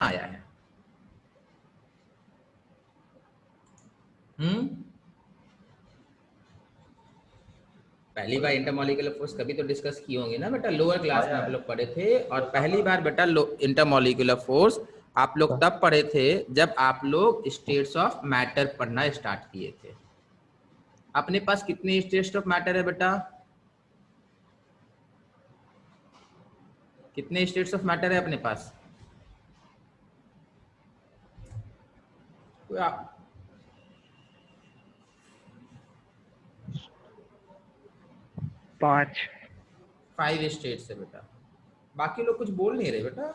आया है। पहली बार इंटरमॉलिक्यूलर फोर्स कभी तो डिस्कस किए होंगे ना बेटा, लोअर क्लास में आप लोग पढ़े थे। और पहली बार बेटा इंटरमॉलिक्यूलर फोर्स आप लोग तब पढ़े थे जब आप लोग स्टेट्स ऑफ मैटर पढ़ना स्टार्ट किए थे। अपने पास कितने स्टेट्स ऑफ मैटर है बेटा? कितने स्टेट्स ऑफ मैटर है अपने पास? कोई 5 स्टेट्स है बेटा। बाकी लोग कुछ बोल नहीं रहे बेटा,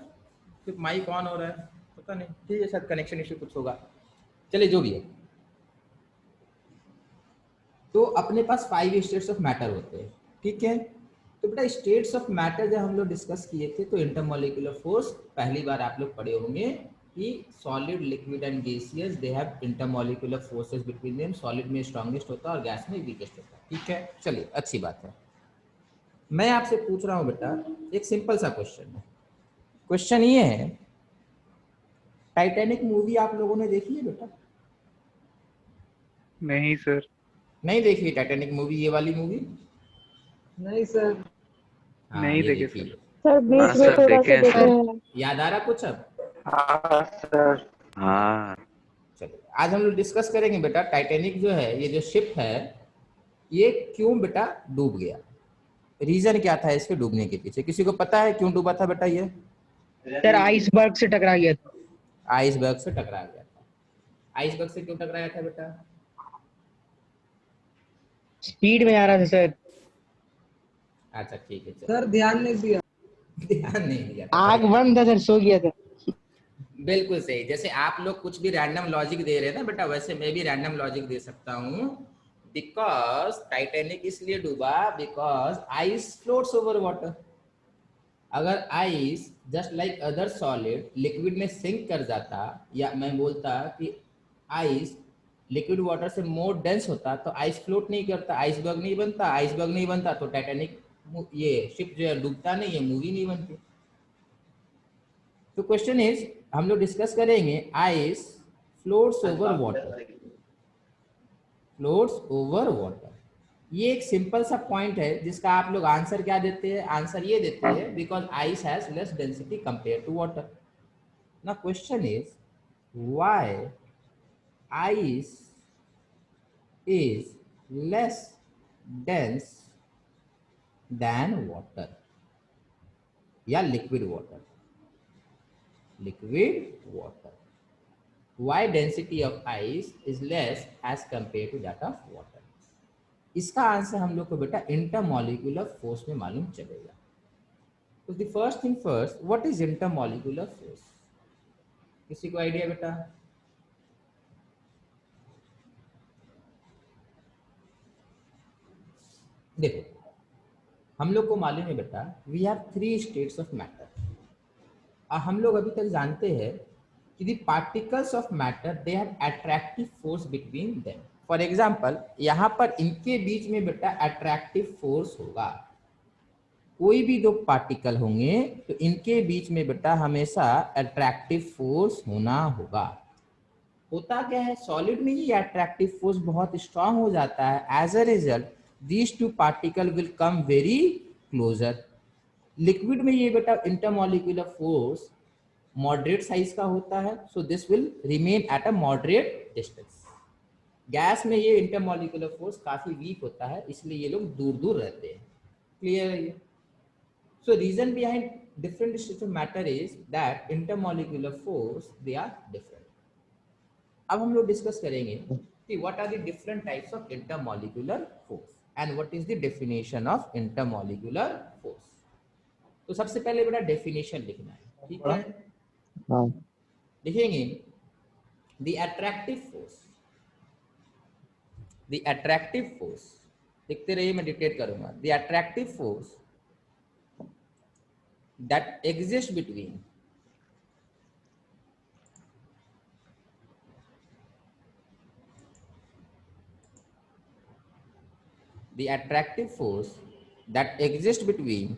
सिर्फ माइक ऑन हो रहा है, पता नहीं, ठीक है, शायद कनेक्शन इश्यू कुछ होगा, चलिए जो भी है। तो अपने पास 5 स्टेट्स ऑफ मैटर होते हैं, ठीक है। तो बेटा स्टेट्स ऑफ मैटर जब हम लोग डिस्कस किए थे तो इंटरमॉलिक्यूलर फोर्स पहली बार आप लोग पढ़े होंगे कि solid, liquid and gaseous they have intermolecular forces between them. Solid में स्ट्रॉन्गेस्ट होता है और गैस में वीकेस्ट होता है, ठीक है। चलिए अच्छी बात है। मैं आपसे पूछ रहा हूँ बेटा एक सिंपल सा क्वेश्चन है। क्वेश्चन ये है, टाइटैनिक मूवी आप लोगों ने देखी है बेटा? नहीं सर। नहीं देखी टाइटैनिक मूवी, ये वाली मूवी? नहीं सर। हाँ नहीं ये देखे देखिए। सर बीच में थोड़ा सा देखे हैं। याद आ रहा कुछ अब? हाँ सर। हाँ। चलिए आज हम लोग डिस्कस करेंगे बेटा टाइटैनिक जो है, ये जो शिप है, ये क्यों बेटा डूब गया, रीजन क्या था इसके डूबने के पीछे? किसी को पता है क्यों डूबा था बेटा ये? सर आइसबर्ग से टकरा गया था। आइसबर्ग से टकरा गया था। आइसबर्ग से क्यों टकराया था बेटा? स्पीड में आ रहा था सर। अच्छा ठीक है, सर ध्यान नहीं दिया। ध्यान नहीं दिया था, आग बंद था सर, सो गया था। बिल्कुल सही। जैसे आप लोग कुछ भी रैंडम लॉजिक दे रहे हैं ना बेटा, वैसे मैं भी रैंडम लॉजिक दे सकता हूँ। बिकॉज टाइटैनिक इसलिए डूबा because ice floats over water. अगर ice just like other solid liquid में सिंक कर जाता, या मैं बोलता कि आइस लिक्विड वाटर से मोर डेंस होता, तो आइस फ्लोट नहीं करता, आइसबर्ग नहीं बनता। आइसबर्ग नहीं बनता तो टाइटैनिक ये शिप जो है डूबता नहीं, ये मूवी नहीं बनती। तो क्वेश्चन इज, हम लोग डिस्कस करेंगे ice floats over water, floats over water. ये एक सिंपल सा पॉइंट है जिसका आप लोग आंसर क्या देते हैं? आंसर ये देते हैं because ice has less density compare to water. ना question is why ice is less dense than water या liquid water. Liquid water, why density of ice is less as compared to that of water? इसका answer हम लोग को बेटा intermolecular force में मालूम चलेगा। तो the first thing first, what is intermolecular force? किसी को आइडिया बेटा? देखो हम लोग को मालूम है बेटा we have 3 states of matter. हम लोग अभी तक जानते हैं कि the particles of matter they have attractive force between them. For example यहाँ पर इनके बीच में बेटा अट्रैक्टिव फोर्स होगा। कोई भी दो पार्टिकल होंगे तो इनके बीच में बेटा हमेशा अट्रैक्टिव फोर्स होना होगा। होता क्या है, सॉलिड में ये अट्रैक्टिव फोर्स बहुत स्ट्रांग हो जाता है। As a result these two particle will come very closer. Liquid में ये बेटा इंटरमॉलिक्यूलर फोर्स मॉडरेट साइज का होता है, so this will remain at a moderate distance. Gas में ये इंटरमॉलिक्यूलर फोर्स काफी वीक होता है, इसलिए ये लोग दूर दूर रहते हैं। क्लियर है ये? So reason behind different states of matter is that intermolecular force they are different. अब हम लोग डिस्कस करेंगे कि what are the different types of intermolecular force and what is the definition of intermolecular force. तो सबसे पहले बेटा definition लिखना है, ठीक है? हाँ। लिखेंगे the attractive force. The attractive force लिखते रहिए, मैं डिक्टेट करूंगा। The attractive force that exist between the attractive force that exists between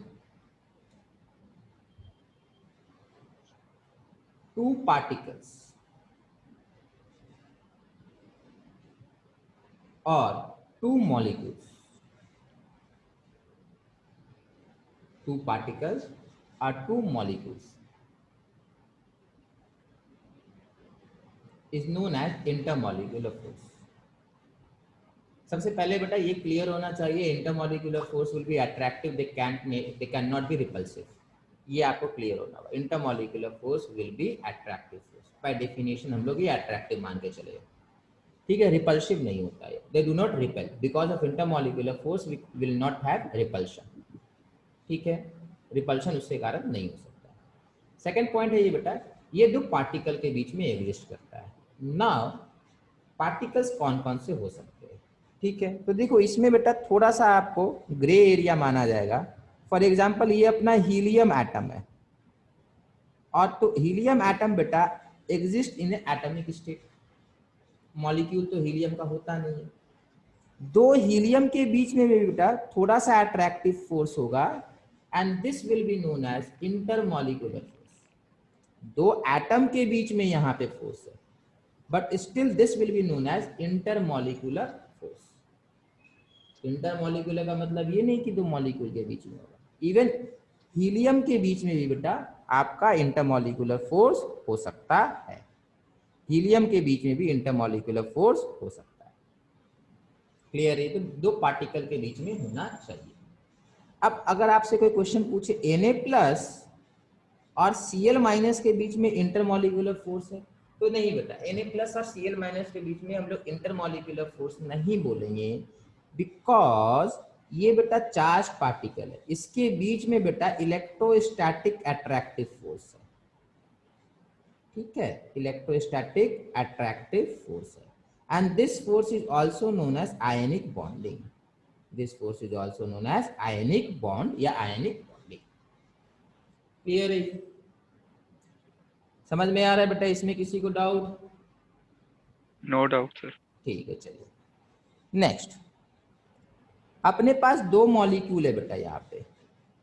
two particles or two molecules, two particles or two molecules is known as intermolecular force. सबसे पहले बेटा ये clear होना चाहिए, intermolecular force will be attractive, they can not be repulsive. ये आपको clear होना होगा. Intermolecular force will be attractive force. By definition हम लोग ये अट्रैक्टिव मान के चले, ठीक है. रिपल्सिव नहीं होता है. They do not repel because of intermolecular force will not have repulsion, ठीक है. रिपल्शन उसके कारण नहीं हो सकता. सेकेंड पॉइंट है ये बेटा, ये दो पार्टिकल के बीच में एग्जिस्ट करता है. नाउ पार्टिकल्स कौन कौन से हो सकते हैं, ठीक है. तो देखो इसमें बेटा थोड़ा सा आपको ग्रे एरिया माना जाएगा. फॉर एग्जांपल ये अपना हीलियम एटम है, और तो हीलियम एटम बेटा exist in atomic state. Molecule तो हीलियम का होता नहीं है. दो हीलियम के बीच में भी बेटा थोड़ा सा अट्रैक्टिव फोर्स होगा, and this will be known as intermolecular force. दो एटम के बीच में यहाँ पे फोर्स है, but still this will be known as intermolecular force. Intermolecular का मतलब ये नहीं कि दो मॉलिक्यूल के बीच में होगा. इवन हीलियम के बीच में भी बेटा आपका इंटरमॉलिक्यूलर फोर्स हो सकता है. हीलियम के बीच में भी इंटरमॉलिक्यूलर फोर्स हो सकता है. क्लियर है. तो दो पार्टिकल के बीच में होना चाहिए. अब अगर आपसे कोई क्वेश्चन पूछे Na+ और Cl- के बीच में इंटरमॉलिक्यूलर फोर्स है, तो नहीं बेटा Na+ और Cl- के बीच में हम लोग इंटरमॉलिक्यूलर फोर्स नहीं बोलेंगे, बिकॉज ये बेटा चार्ज पार्टिकल है. इसके बीच में बेटा इलेक्ट्रोस्टैटिक अट्रैक्टिव फोर्स है, ठीक है. इलेक्ट्रोस्टैटिक अट्रैक्टिव फोर्स है. And this force is also known as ionic bonding. This force is also known as ionic bond या आयनिक बॉन्डिंग. क्लियर है. समझ में आ रहा है बेटा? इसमें किसी को डाउट? No doubt sir. ठीक है. चलिए नेक्स्ट. अपने पास दो मॉलिक्यूल है बेटा यहाँ पे.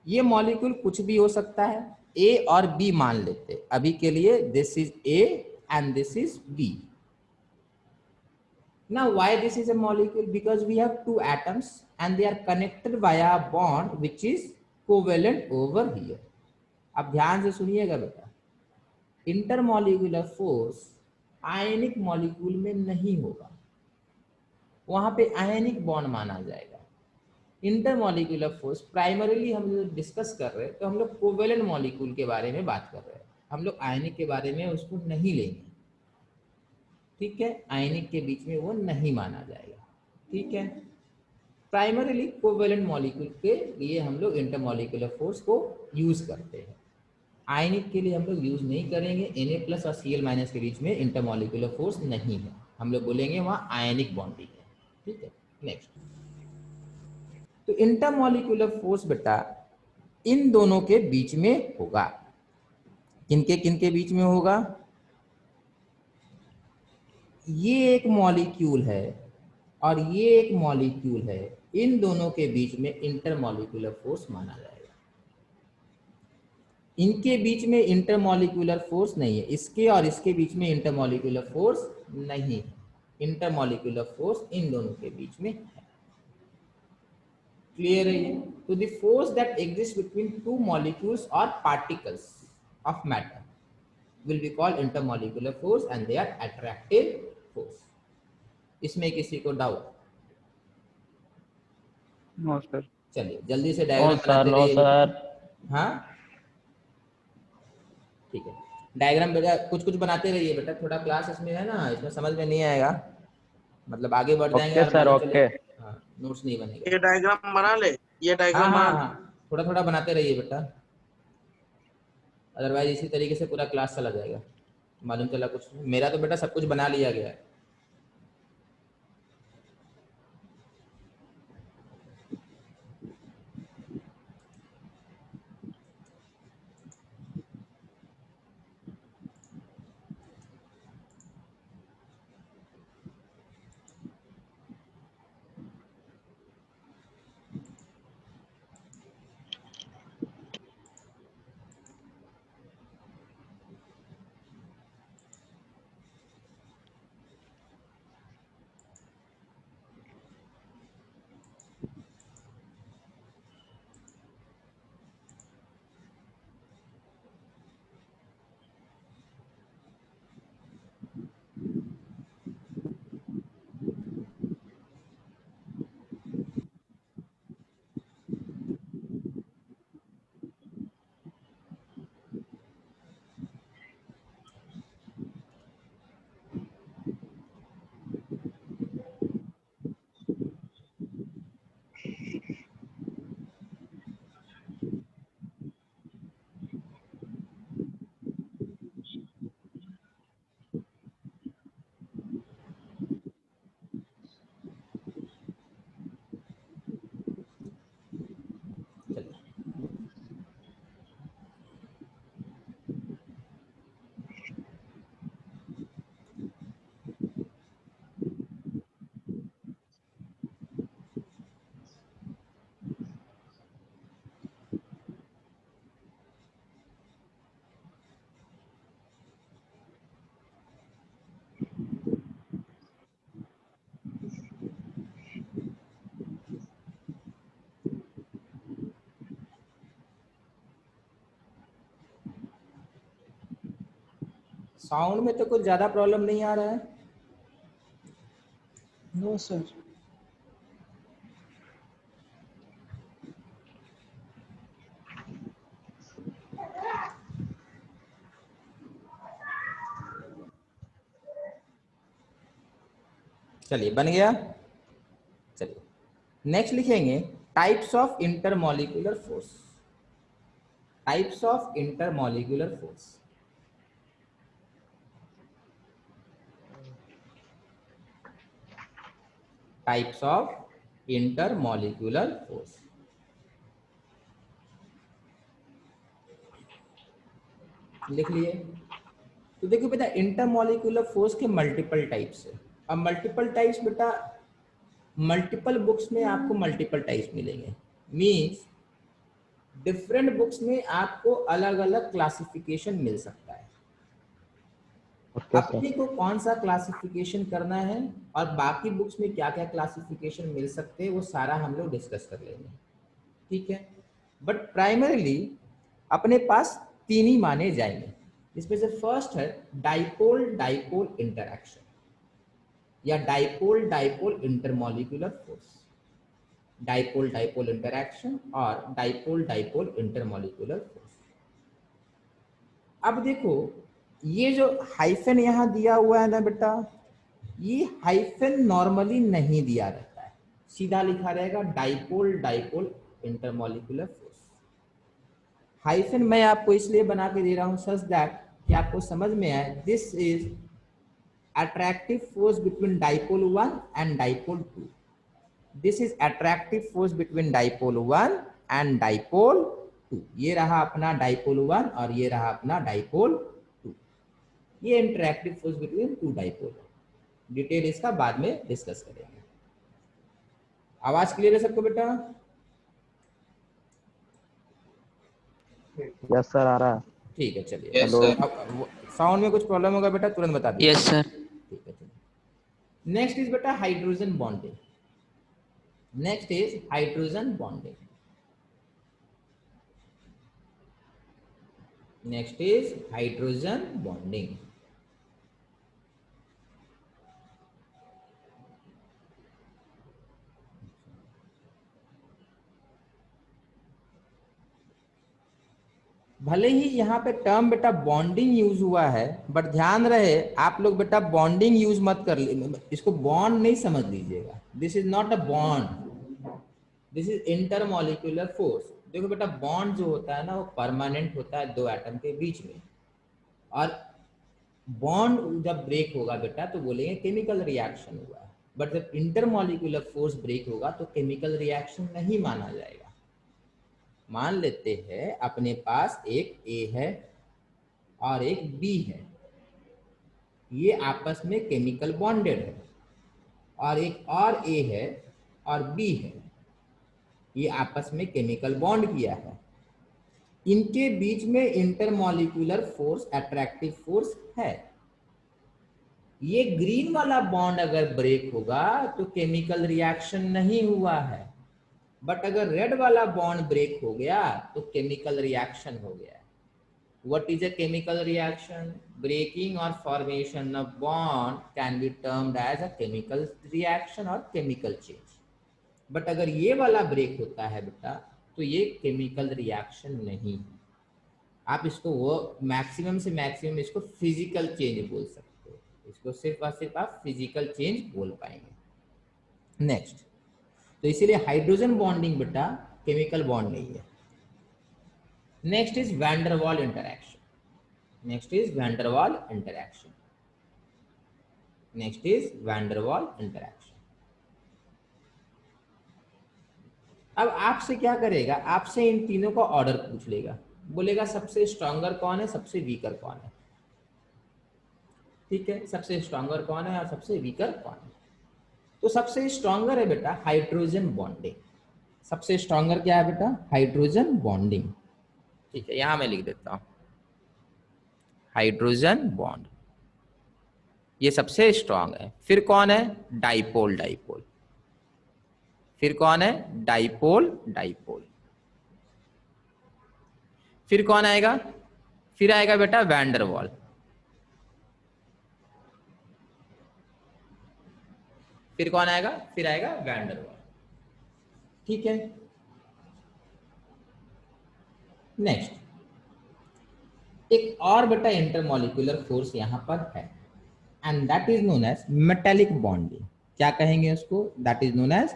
ये मॉलिक्यूल कुछ भी हो सकता है, ए और बी मान लेते हैं अभी के लिए. This is A and this is B. Now why this is a molecule? Because we have two atoms and they are connected via a bond which is covalent over here. अब ध्यान से सुनिएगा बेटा, इंटरमॉलिक्यूलर फोर्स आयनिक molecule में नहीं होगा, वहां पे आयनिक बॉन्ड माना जाएगा. इंटरमॉलिक्यूलर फोर्स प्राइमरीली हम लोग डिस्कस कर रहे हैं, तो हम लोग कोवेलेंट मॉलिक्यूल के बारे में बात कर रहे हैं. हम लोग आयनिक के बारे में उसको नहीं लेंगे, ठीक है. आयनिक के बीच में वो नहीं माना जाएगा, ठीक है. प्राइमरीली कोवेलेंट मॉलिक्यूल के लिए हम लोग इंटरमॉलिक्यूलर फोर्स को यूज करते हैं. आयनिक के लिए हम लोग यूज नहीं करेंगे. Na+ और Cl- के बीच में इंटरमॉलिक्यूलर फोर्स नहीं है, हम लोग बोलेंगे वहाँ आयनिक बॉन्डिंग है, ठीक है. नेक्स्ट. तो इंटरमॉलिक्यूलर फोर्स बेटा इन दोनों के बीच में होगा. किनके बीच में होगा? ये एक मॉलिक्यूल है और ये एक मॉलिक्यूल है. इन दोनों के बीच में इंटरमॉलिक्यूलर फोर्स माना जाएगा. इनके बीच में इंटरमॉलिक्यूलर फोर्स नहीं है. इसके और इसके बीच में इंटरमॉलिक्यूलर फोर्स नहीं है. इंटरमॉलिक्यूलर फोर्स इन दोनों के बीच में है. क्लियर है ये? तो the force that exist between two molecules और particles of matter will be called intermolecular force and they are attractive force. इसमें किसी को डाउट? No sir. चलिए जल्दी से डायग्राम बनाते नो रहिए. सर. हाँ ठीक है. डायग्राम बेटा कुछ कुछ बनाते रहिए बेटा. थोड़ा क्लास इसमें है ना, इसमें समझ में नहीं आएगा, मतलब आगे बढ़ जाएंगे ओके और सर, मालूम ओके. चलेगा. हाँ नोट्स नहीं बनेगा. ये डायग्राम बना ले, ये हाँ डायग्राम हाँ बना ले. हाँ थोड़ा थोड़ा बनाते रहिए बेटा, अदरवाइज इसी तरीके से पूरा क्लास चला जाएगा. मालूम चला कुछ? मेरा तो बेटा सब कुछ बना लिया गया है. साउंड में तो कुछ ज्यादा प्रॉब्लम नहीं आ रहा है। No sir. चलिए बन गया। चलिए नेक्स्ट लिखेंगे types of intermolecular force. Types of intermolecular force. Types of intermolecular force. लिख लिए। तो देखिए बेटा इंटरमॉलिक्यूलर फोर्स के मल्टीपल टाइप्स है। अब मल्टीपल टाइप्स बेटा मल्टीपल बुक्स में आपको मल्टीपल टाइप्स मिलेंगे। मींस डिफरेंट बुक्स में आपको अलग अलग क्लासिफिकेशन मिल सकता है। Okay sir. अपने को कौन सा क्लासिफिकेशन करना है और बाकी बुक्स में क्या क्या क्लासिफिकेशन मिल सकते हैं वो सारा हम लोग डिस्कस कर लेंगे, ठीक है। बट प्राइमरीली अपने पास तीन ही माने जाएंगे। इसमें से फर्स्ट है डाइपोल डाइपोल इंटरैक्शन या dipole dipole intermolecular force. Dipole dipole interaction और डाइपोल डाइपोल इंटरमॉलिक्यूलर फोर्स। अब देखो ये जो हाइफन यहाँ दिया हुआ है ना बेटा, ये हाइफन नॉर्मली नहीं दिया रहता है, सीधा लिखा रहेगा dipole dipole intermolecular force. Hyphen मैं आपको इसलिए बना के दे रहा हूं सच दैट कि आपको समझ में आए this is attractive force between dipole 1 and dipole 2. This is attractive force between dipole 1 and dipole 2. ये रहा अपना dipole 1 और ये रहा अपना dipole 2। ये interactive force between two dipole। Detail इसका बाद में डिस्कस करेंगे। आवाज क्लियर है सबको बेटा? यस सर आ रहा है। ठीक है चलिए। Yes, sir. अब साउंड में कुछ प्रॉब्लम होगा बेटा तुरंत बता दीजिए। Yes, sir. ठीक है चलिए। नेक्स्ट इज बेटा hydrogen bonding. Next is hydrogen bonding. Next is hydrogen bonding. भले ही यहाँ पे टर्म बेटा बॉन्डिंग यूज हुआ है बट ध्यान रहे आप लोग बेटा बॉन्डिंग यूज मत कर इसको बॉन्ड नहीं समझ लीजिएगा। This is not a bond, this is intermolecular force. देखो बेटा बॉन्ड जो होता है ना वो परमानेंट होता है दो एटम के बीच में, और बॉन्ड जब ब्रेक होगा बेटा तो बोलेंगे केमिकल रिएक्शन हुआ है। बट जब इंटरमॉलिक्यूलर फोर्स ब्रेक होगा तो केमिकल रिएक्शन नहीं माना जाएगा। मान लेते हैं अपने पास एक A है और एक B है, ये आपस में केमिकल बॉन्डेड है, और एक और A है और B है, ये आपस में केमिकल बॉन्ड किया है। इनके बीच में इंटरमॉलिक्यूलर फोर्स अट्रैक्टिव फोर्स है। ये ग्रीन वाला बॉन्ड अगर ब्रेक होगा तो केमिकल रिएक्शन नहीं हुआ है, बट अगर रेड वाला बॉन्ड ब्रेक हो गया तो केमिकल रिएक्शन हो गया। What is a chemical reaction? Breaking और formation of bond can be termed as a chemical reaction और केमिकल चेंज। बट अगर ये वाला ब्रेक होता है बेटा तो ये केमिकल रिएक्शन नहीं है। आप इसको वो मैक्सिमम से मैक्सिमम इसको फिजिकल चेंज बोल सकते हो, इसको सिर्फ और सिर्फ आप फिजिकल चेंज बोल पाएंगे। नेक्स्ट, तो इसीलिए हाइड्रोजन बॉन्डिंग बेटा केमिकल बॉन्ड नहीं है। नेक्स्ट इज वैन डर वाल interaction. Next is van der वाल interaction. Next is van der वाल इंटरैक्शन। अब आपसे क्या करेगा, आपसे इन तीनों का ऑर्डर पूछ लेगा, बोलेगा सबसे स्ट्रॉन्गर कौन है, सबसे वीकर कौन है। ठीक है, सबसे स्ट्रॉन्गर कौन है और सबसे वीकर कौन है। तो सबसे स्ट्रॉन्गर है बेटा हाइड्रोजन बॉन्डिंग। सबसे स्ट्रॉन्गर क्या है बेटा? Hydrogen bonding. ठीक है, यहां मैं लिख देता हूं हाइड्रोजन बॉन्ड, ये सबसे स्ट्रॉन्ग है। फिर कौन है? Dipole dipole. फिर कौन है? Dipole dipole. फिर कौन आएगा? फिर आएगा बेटा वैन डर वाल। फिर कौन आएगा, फिर आएगा वैन डर वाल। ठीक है, नेक्स्ट एक और बेटा इंटरमॉलिक्यूलर फोर्स यहां पर है, and that is known as metallic bonding. क्या कहेंगे उसको, that is known as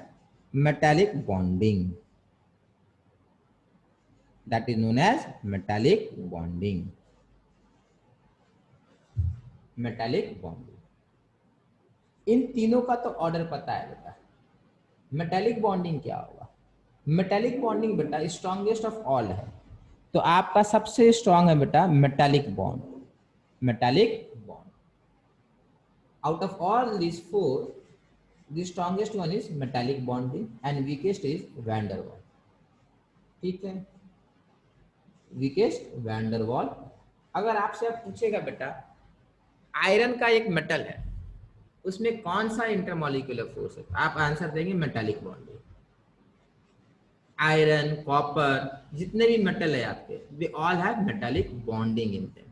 metallic bonding, that is known as metallic bonding, metallic bonding. इन तीनों का तो ऑर्डर पता है बेटा। मेटालिक बॉन्डिंग क्या होगा, मेटालिक बॉन्डिंग बेटा स्ट्रॉन्गेस्ट ऑफ ऑल है, तो आपका सबसे स्ट्रॉन्ग है बेटा metallic bond, metallic bond. Out of all this four the strongest one is metallic bonding and weakest is van der Waals. ठीक है, वीकेस्ट वैन डर वाल। अगर आपसे आप पूछेगा बेटा आयरन का एक मेटल है, उसमें कौन सा इंटरमॉलिक्यूलर फोर्स है, आप आंसर देंगे मेटालिक बॉन्डिंग। आयरन, कॉपर, जितने भी मेटल है आपके, they all have metallic bonding in them.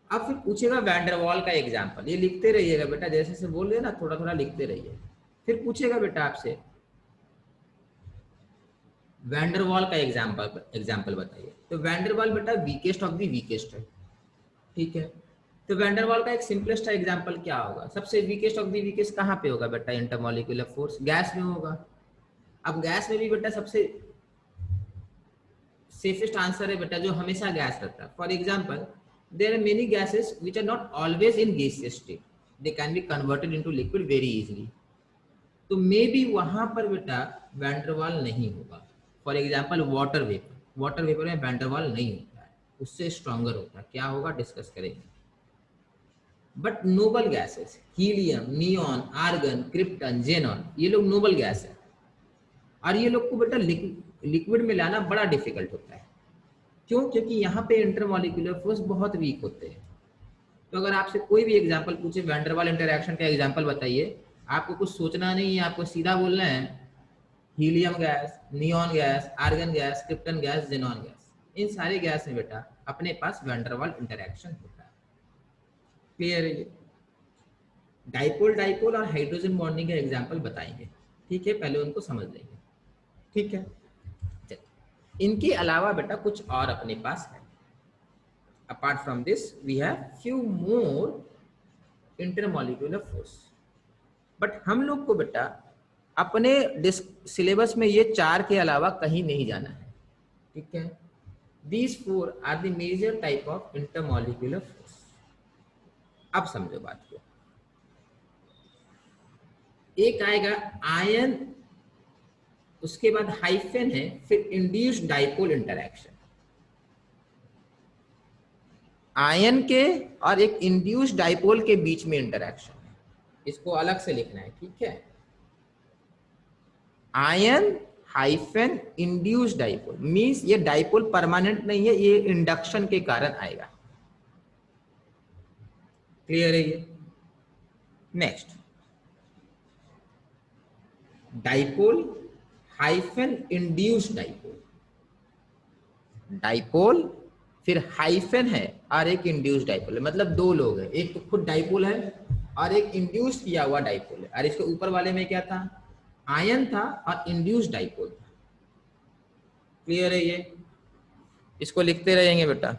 अब फिर पूछेगा वैन डर वाल का एग्जांपल, ये लिखते रहिएगा बेटा, जैसे जैसे बोल रहे ना थोड़ा थोड़ा लिखते रहिए। फिर पूछेगा बेटा आपसे वैन डर वाल का एग्जांपल बताइए, तो वैन डर वाल बेटा वीकेस्ट ऑफ द वीकेस्ट है। ठीक है, तो वैन डर वाल का एक सिंपलेस्ट एग्जांपल क्या होगा, सबसे वीकेस्ट ऑफ द वीकेस्ट कहाँ पे होगा बेटा इंटरमॉलिक्यूलर फोर्स, गैस में होगा। अब गैस में भी बेटा सबसे सेफेस्ट आंसर है बेटा जो हमेशा गैस रहता है। For example there are many gases which are not always in gaseous state, they can be converted into liquid very easily, तो मे बी वहां पर बेटा वैन डर वाल नहीं होगा। For example water vapour, water vapour में van der वाल नहीं होता है, उससे स्ट्रॉन्गर होता है। क्या होगा डिस्कस करेंगे। But noble gases helium, neon, argon, krypton, xenon, ये लोग नोबल गैस है और ये लोग को बेटा लिक्विड में लाना बड़ा डिफिकल्ट होता है। क्यों, क्योंकि यहाँ पे इंटरमॉलिक्यूलर फोर्स बहुत वीक होते हैं। तो अगर आपसे कोई भी एग्जांपल पूछे वैन डर वाल इंटरैक्शन का एग्जांपल बताइए, आपको कुछ सोचना नहीं है, आपको सीधा बोलना है helium gas, neon gas, argon gas, krypton gas, xenon gas, इन सारे गैस में बेटा अपने पास वैन डर वाल इंटरैक्शन होता है। क्लियर है ये। डाइपोल डाइपोल और हाइड्रोजन बॉन्डिंग का एग्जांपल बताएंगे। ठीक है, पहले उनको समझ लेंगे। ठीक है, इनके अलावा बेटा कुछ और अपने पास है। Apart from this we have few more intermolecular force, but हम लोग को बेटा अपने सिलेबस में ये 4 के अलावा कहीं नहीं जाना है। ठीक है, these 4 are the major type of intermolecular force. अब समझो बात को, एक आएगा आयन, उसके बाद हाइफेन है, फिर इंड्यूस्ड डाइपोल इंटरैक्शन। आयन के और एक इंड्यूस्ड डाइपोल के बीच में इंटरैक्शन है, इसको अलग से लिखना है। ठीक है, ion hyphen induced dipole means ये डाइपोल परमानेंट नहीं है, ये इंडक्शन के कारण आएगा। क्लियर है ये। Next dipole hyphen induced dipole, dipole फिर हाइफेन है और एक इंड्यूस्ड डाइपोल है, मतलब 2 लोग हैं, एक तो खुद डाइपोल है और एक इंड्यूस किया हुआ डाइपोल है। और इसके ऊपर वाले में क्या था, आयन था और इंड्यूस्ड डाइपोल था। क्लियर है ये, इसको लिखते रहेंगे बेटा।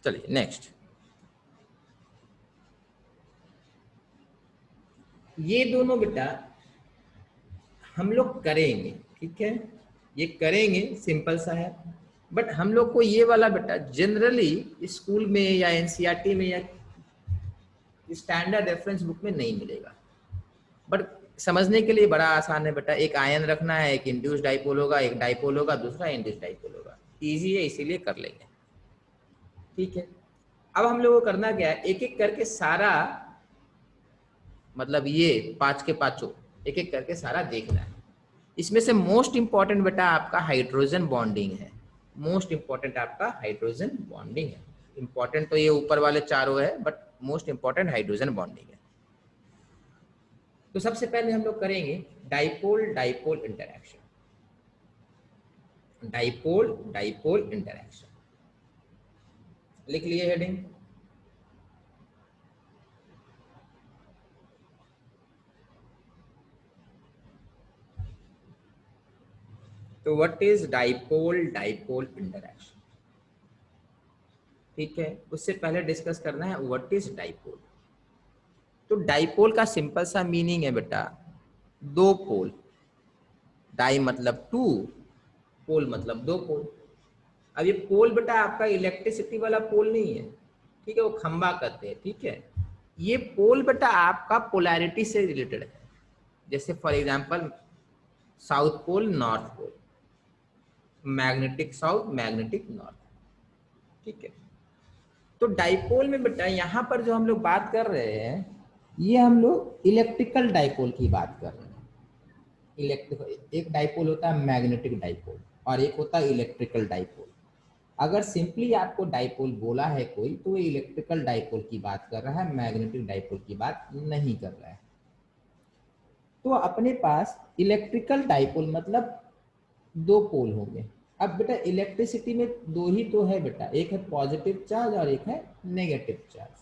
चलिए नेक्स्ट, ये दोनों बेटा हम लोग करेंगे। ठीक है, ये करेंगे, सिंपल सा है। बट हम लोग को ये वाला बेटा जनरली स्कूल में या एनसीईआरटी में या स्टैंडर्ड रेफरेंस बुक में नहीं मिलेगा। बट समझने के लिए बड़ा आसान है बेटा, एक आयन रखना है, एक इंड्यूस्ड डाइपोल होगा, एक डाइपोल होगा, दूसरा इंड्यूस्ड डाइपोल होगा। इजी है, इसीलिए कर लेंगे। ठीक है, अब हम लोग को करना क्या है, एक एक करके सारा, मतलब ये 5 के 5 एक एक करके सारा देखना है। इसमें से मोस्ट इंपॉर्टेंट बेटा आपका हाइड्रोजन बॉन्डिंग है, मोस्ट इंपॉर्टेंट आपका हाइड्रोजन बॉन्डिंग है। इंपॉर्टेंट तो ये ऊपर वाले चारों है, but most important hydrogen bonding है। तो सबसे पहले हम लोग करेंगे dipole dipole interaction, dipole dipole interaction. लिख लिए हेडिंग। तो what is dipole dipole interaction? ठीक है, उससे पहले डिस्कस करना है व्हाट इज डाइपोल। तो डाइपोल का सिंपल सा मीनिंग है बेटा, दो पोल। डाई मतलब टू, पोल मतलब दो पोल। अब ये पोल बेटा आपका इलेक्ट्रिसिटी वाला पोल नहीं है, ठीक है, वो खंबा कहते हैं, ठीक है। ये पोल बेटा आपका पोलैरिटी से रिलेटेड है, जैसे for example south pole north pole, magnetic south magnetic north, ठीक है। तो डाइपोल में बेटा यहाँ पर जो हम लोग बात कर रहे हैं, ये हम लोग इलेक्ट्रिकल डाइपोल की बात कर रहे हैं। इलेक्ट्रिकल, एक डाइपोल होता है मैग्नेटिक डाइपोल और एक होता है इलेक्ट्रिकल डाइपोल। अगर सिंपली आपको डाइपोल बोला है कोई, तो वो इलेक्ट्रिकल डाइपोल की बात कर रहा है, मैग्नेटिक डाइपोल की बात नहीं कर रहा है। तो अपने पास इलेक्ट्रिकल डाइपोल मतलब दो पोल होंगे। अब बेटा इलेक्ट्रिसिटी में दो ही तो है बेटा, एक है पॉजिटिव चार्ज और एक है negative charge.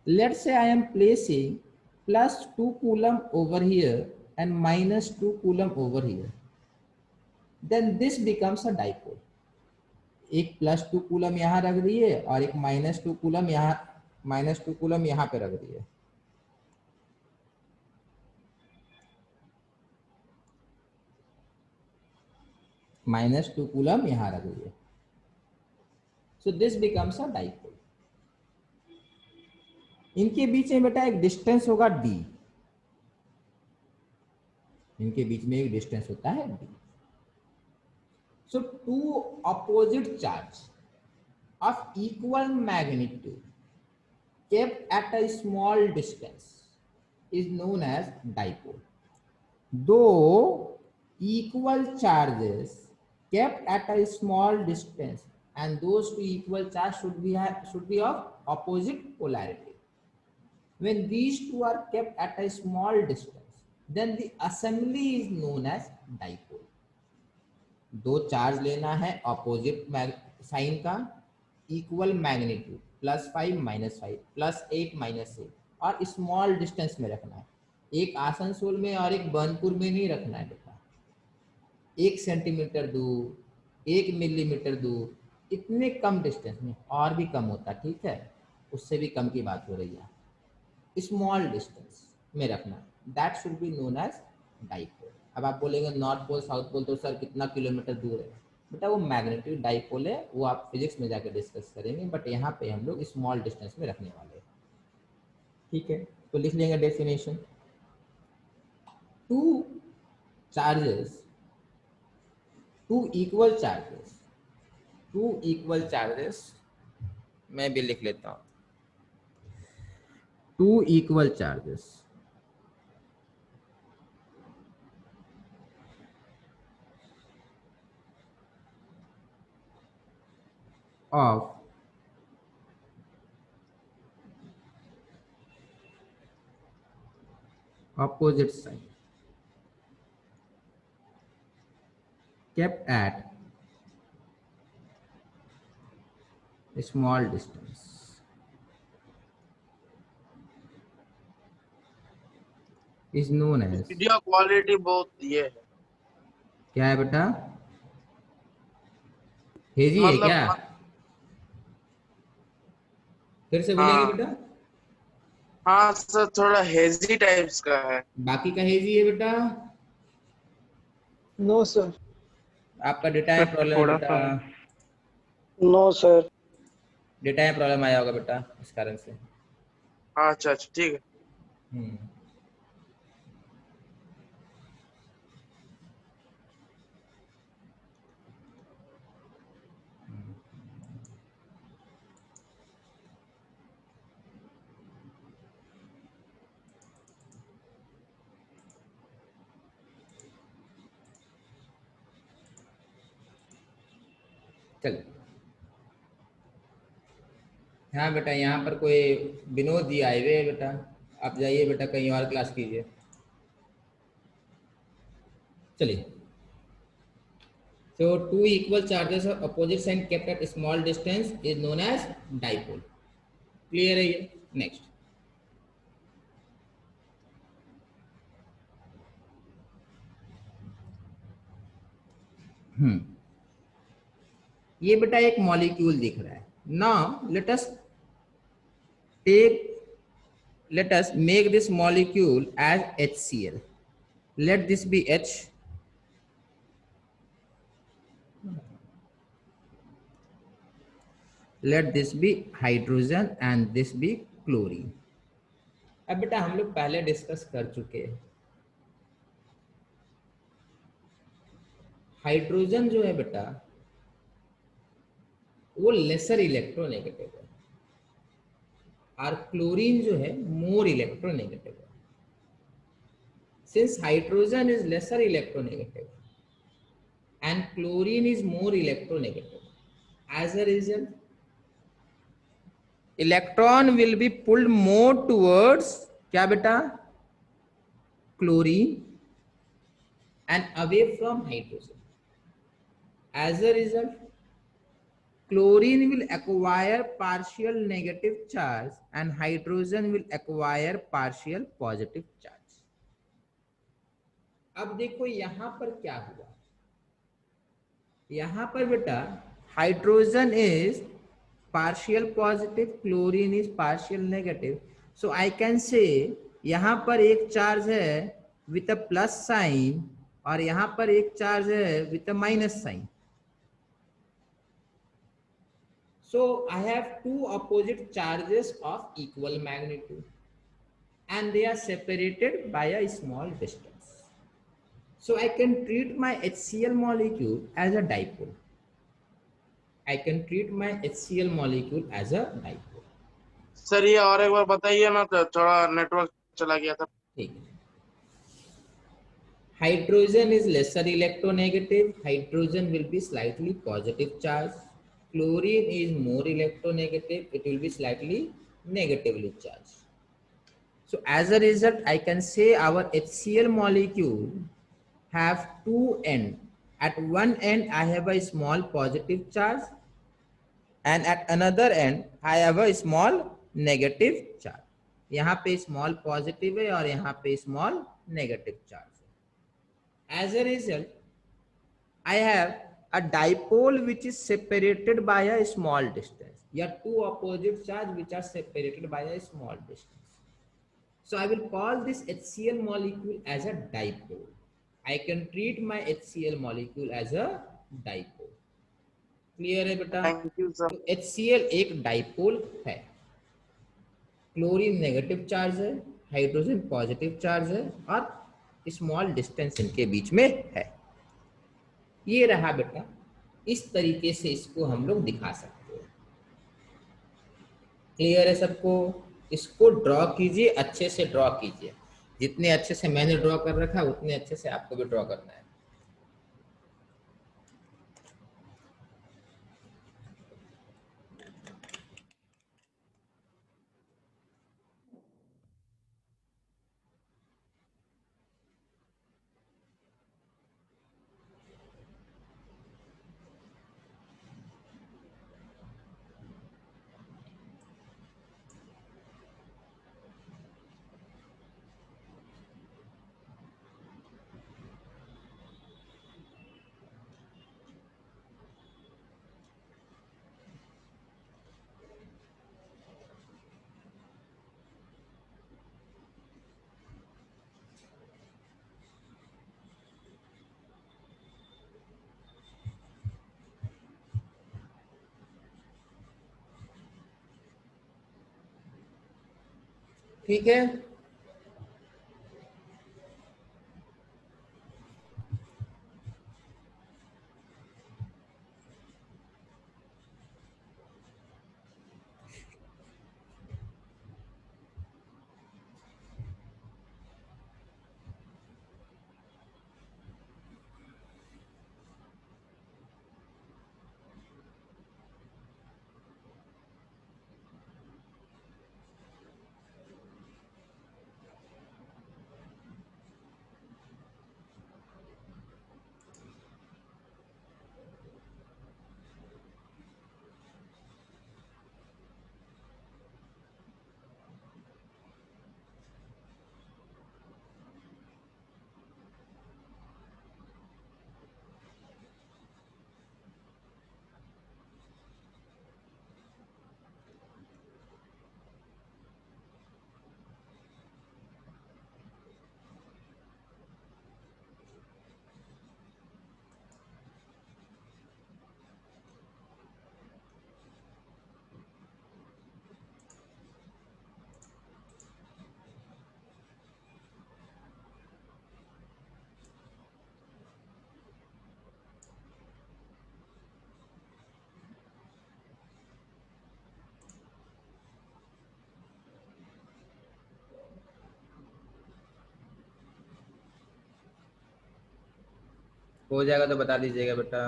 Let's say I am placing +2 coulomb over here and -2 coulomb over here, then this becomes a dipole. एक +2 कूलम यहाँ रख दिए और एक -2 कूलम यहाँ, -2 कूलम यहाँ पे रख दिए। -2 कूलम यहाँ रख दिए, so this becomes a dipole. इनके बीच में बेटा एक डिस्टेंस होगा d, इनके बीच में एक डिस्टेंस होता है d। So two opposite charge of equal magnitude kept at a small distance is known as dipole. Though equal charges kept at a small distance, and those two equal charges should be of opposite polarity. When these two are kept at a small distance, then the assembly is known as dipole. दो charge लेना है opposite sign का, equal magnitude, +5 -5, +8 -8, और small distance में रखना है। एक आसनसोल में और एक बर्नपुर में नहीं रखना है बेटा, 1 सेंटीमीटर दूर, 1 मिलीमीटर दूर, इतने कम डिस्टेंस में, और भी कम होता, ठीक है, उससे भी कम की बात हो रही है। स्मॉल डिस्टेंस में रखना, that should be known as dipole. अब आप बोलेंगे नॉर्थ पोल साउथ पोल तो सर कितना किलोमीटर दूर है, बेटा वो मैग्नेटिक डाइपोल है, वो आप फिजिक्स में जाकर डिस्कस करेंगे, बट यहाँ पे हम लोग स्मॉल डिस्टेंस में रखने वाले हैं, ठीक है। तो लिख लेंगे definition, two charges, two equal charges, two equal charges, मैं भी लिख लेता हूँ, two equal charges of opposite sign kept at a small distance is known as, video quality बहुत ये है, क्या है बेटा, हेजी है क्या? फिर से बोलेंगे हाँ बेटा? हाँ सर, थोड़ा हेजी टाइप्स का है। बाकी का हेजी है बेटा? No sir. आपका डेटा में प्रॉब्लम है थोड़ा बेटा? सा। No sir. डेटा में प्रॉब्लम आया होगा बेटा, इस कारण से। हाँ अच्छा अच्छा ठीक है। हम्म, चल। हाँ बेटा, यहाँ पर कोई विनोद जी आए हुए हैं बेटा, आप जाइए बेटा कहीं और क्लास कीजिए। चलिए, so two equal charges of opposite sign kept at small distance is known as dipole. Clear है ये? Next. ये बेटा एक मॉलिक्यूल दिख रहा है. Now let us make this molecule as HCl. Let this be H. Let this be hydrogen and this be chlorine. अब बेटा हम लोग पहले डिस्कस कर चुके हैं, हाइड्रोजन जो है बेटा वो लेसर इलेक्ट्रोनेगेटिव है और क्लोरीन जो है मोर इलेक्ट्रोनेगेटिव है. Since hydrogen is lesser electronegative and chlorine is more electronegative, as a result electron will be pulled more towards क्या बेटा, chlorine and away from hydrogen. As a result chlorine will acquire partial negative charge and hydrogen will acquire partial positive charge. अब देखो यहां पर क्या हुआ, यहां पर बेटा hydrogen is partial positive, chlorine is partial negative. So I can say यहां पर एक चार्ज है विथ अ प्लस साइन और यहां पर एक चार्ज है with a minus sign. So I have two opposite charges of equal magnitude and they are separated by a small distance. So I can treat my HCl molecule as a dipole. I can treat my HCl molecule as a dipole. Sir ये और एक बार बताइए ना, तो थोड़ा network चला गया था. ठीक है. Hydrogen is lesser electronegative. Hydrogen will be slightly positive charge. Chlorine is more electronegative. It will be slightly negatively charged. So as a result, I can say our HCl molecule have two ends. At one end, I have a small positive charge, and at another end, I have a small negative charge. यहाँ पे small positive है और यहाँ पे small negative charge है. As a result, I have a dipole which is separated by a small distance. या two opposite charge which are separated by a small distance. So I will call this HCl molecule as a dipole. I can treat my HCl molecule as a dipole. Clear है बेटा? Thank you sir. तो HCl एक dipole है. Chlorine negative charge है, hydrogen positive charge है और small distance इनके बीच में है. ये रहा बेटा, इस तरीके से इसको हम लोग दिखा सकते हैं. क्लियर है सबको? इसको ड्रॉ कीजिए, अच्छे से ड्रॉ कीजिए. जितने अच्छे से मैंने ड्रॉ कर रखा है उतने अच्छे से आपको भी ड्रॉ करना है. ठीक है. हो जाएगा तो बता दीजिएगा बेटा।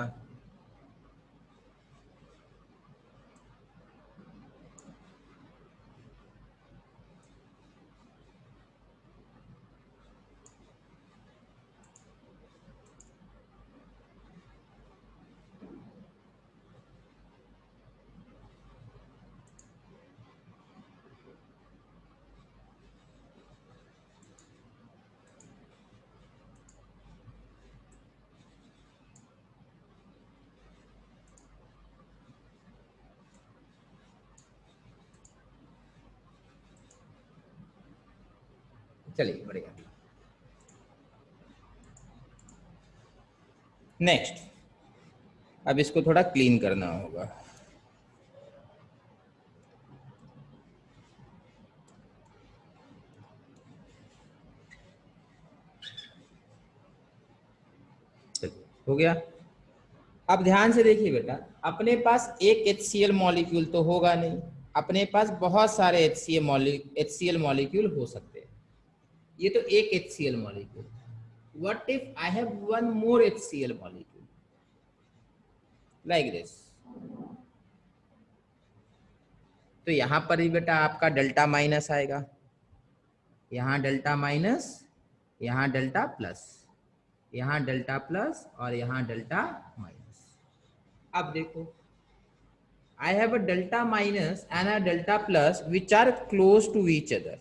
चलिए बढ़िया। नेक्स्ट, अब इसको थोड़ा क्लीन करना होगा। हो गया। अब ध्यान से देखिए बेटा, अपने पास एक HCl मॉलिक्यूल तो होगा नहीं, अपने पास बहुत सारे HCl मॉलिक्यूल हो सकते हैं। ये तो एक HCl molecule. What if I have one more HCl molecule like this? तो यहां पर ही बेटा आपका डेल्टा माइनस आएगा, यहाँ डेल्टा माइनस, यहाँ डेल्टा प्लस, यहाँ डेल्टा प्लस और यहाँ डेल्टा माइनस। अब देखो, I have a delta minus and a delta plus which are close to each other.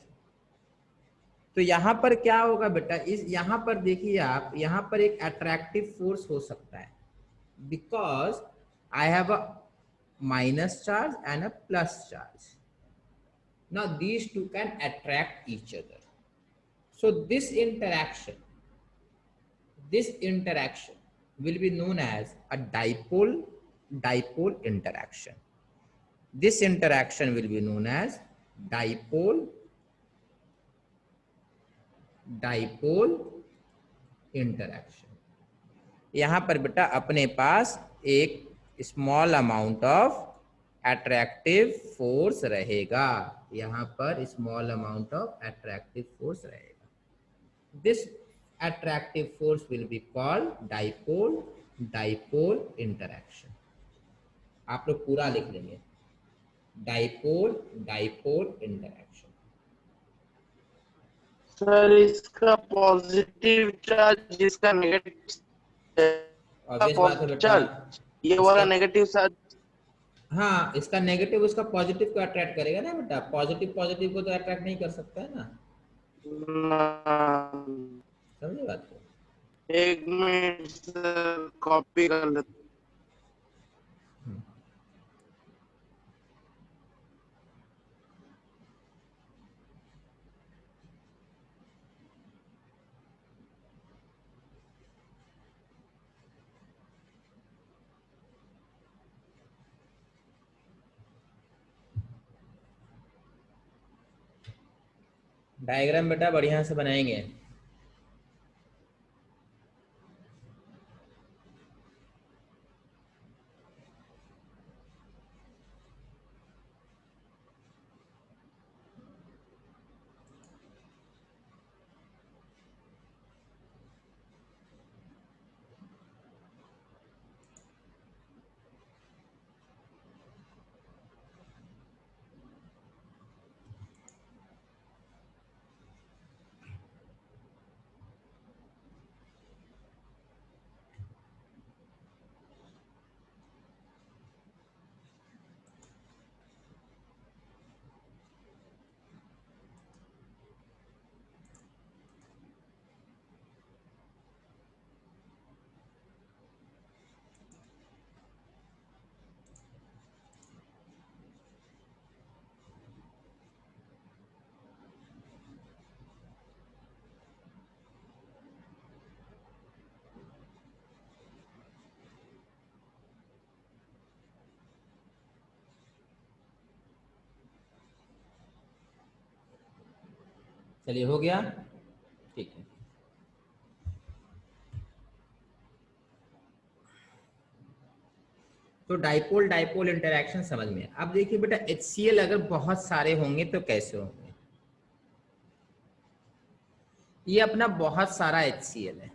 तो यहाँ पर क्या होगा बेटा, इस यहाँ पर देखिए आप, यहाँ पर एक अट्रैक्टिव फोर्स हो सकता है, because I have a minus charge and a plus charge. Now these two can attract each other. So this interaction will be known as a dipole interaction. This interaction will be known as dipole interaction. यहाँ पर बेटा अपने पास एक small amount of attractive force रहेगा, यहाँ पर small amount of attractive force रहेगा. This attractive force will be called dipole interaction. आप लोग पूरा लिख लेंगे, dipole interaction. सर इसका पॉजिटिव चार्ज, इसका नेगेटिव ऑब्वियस बात है बेटा, ये वाला नेगेटिव चार्ज. हाँ, इसका नेगेटिव उसका पॉजिटिव को अट्रैक्ट करेगा ना बेटा, पॉजिटिव को तो अट्रैक्ट नहीं कर सकता है ना, समझे बात को? एक मिनट कॉपी कर लेते. डायग्राम बेटा बढ़िया से बनाएंगे. चलिए हो गया, ठीक है. तो डाइपोल इंटरैक्शन समझ में. अब देखिए बेटा, HCl अगर बहुत सारे होंगे तो कैसे होंगे. ये अपना बहुत सारा HCl है,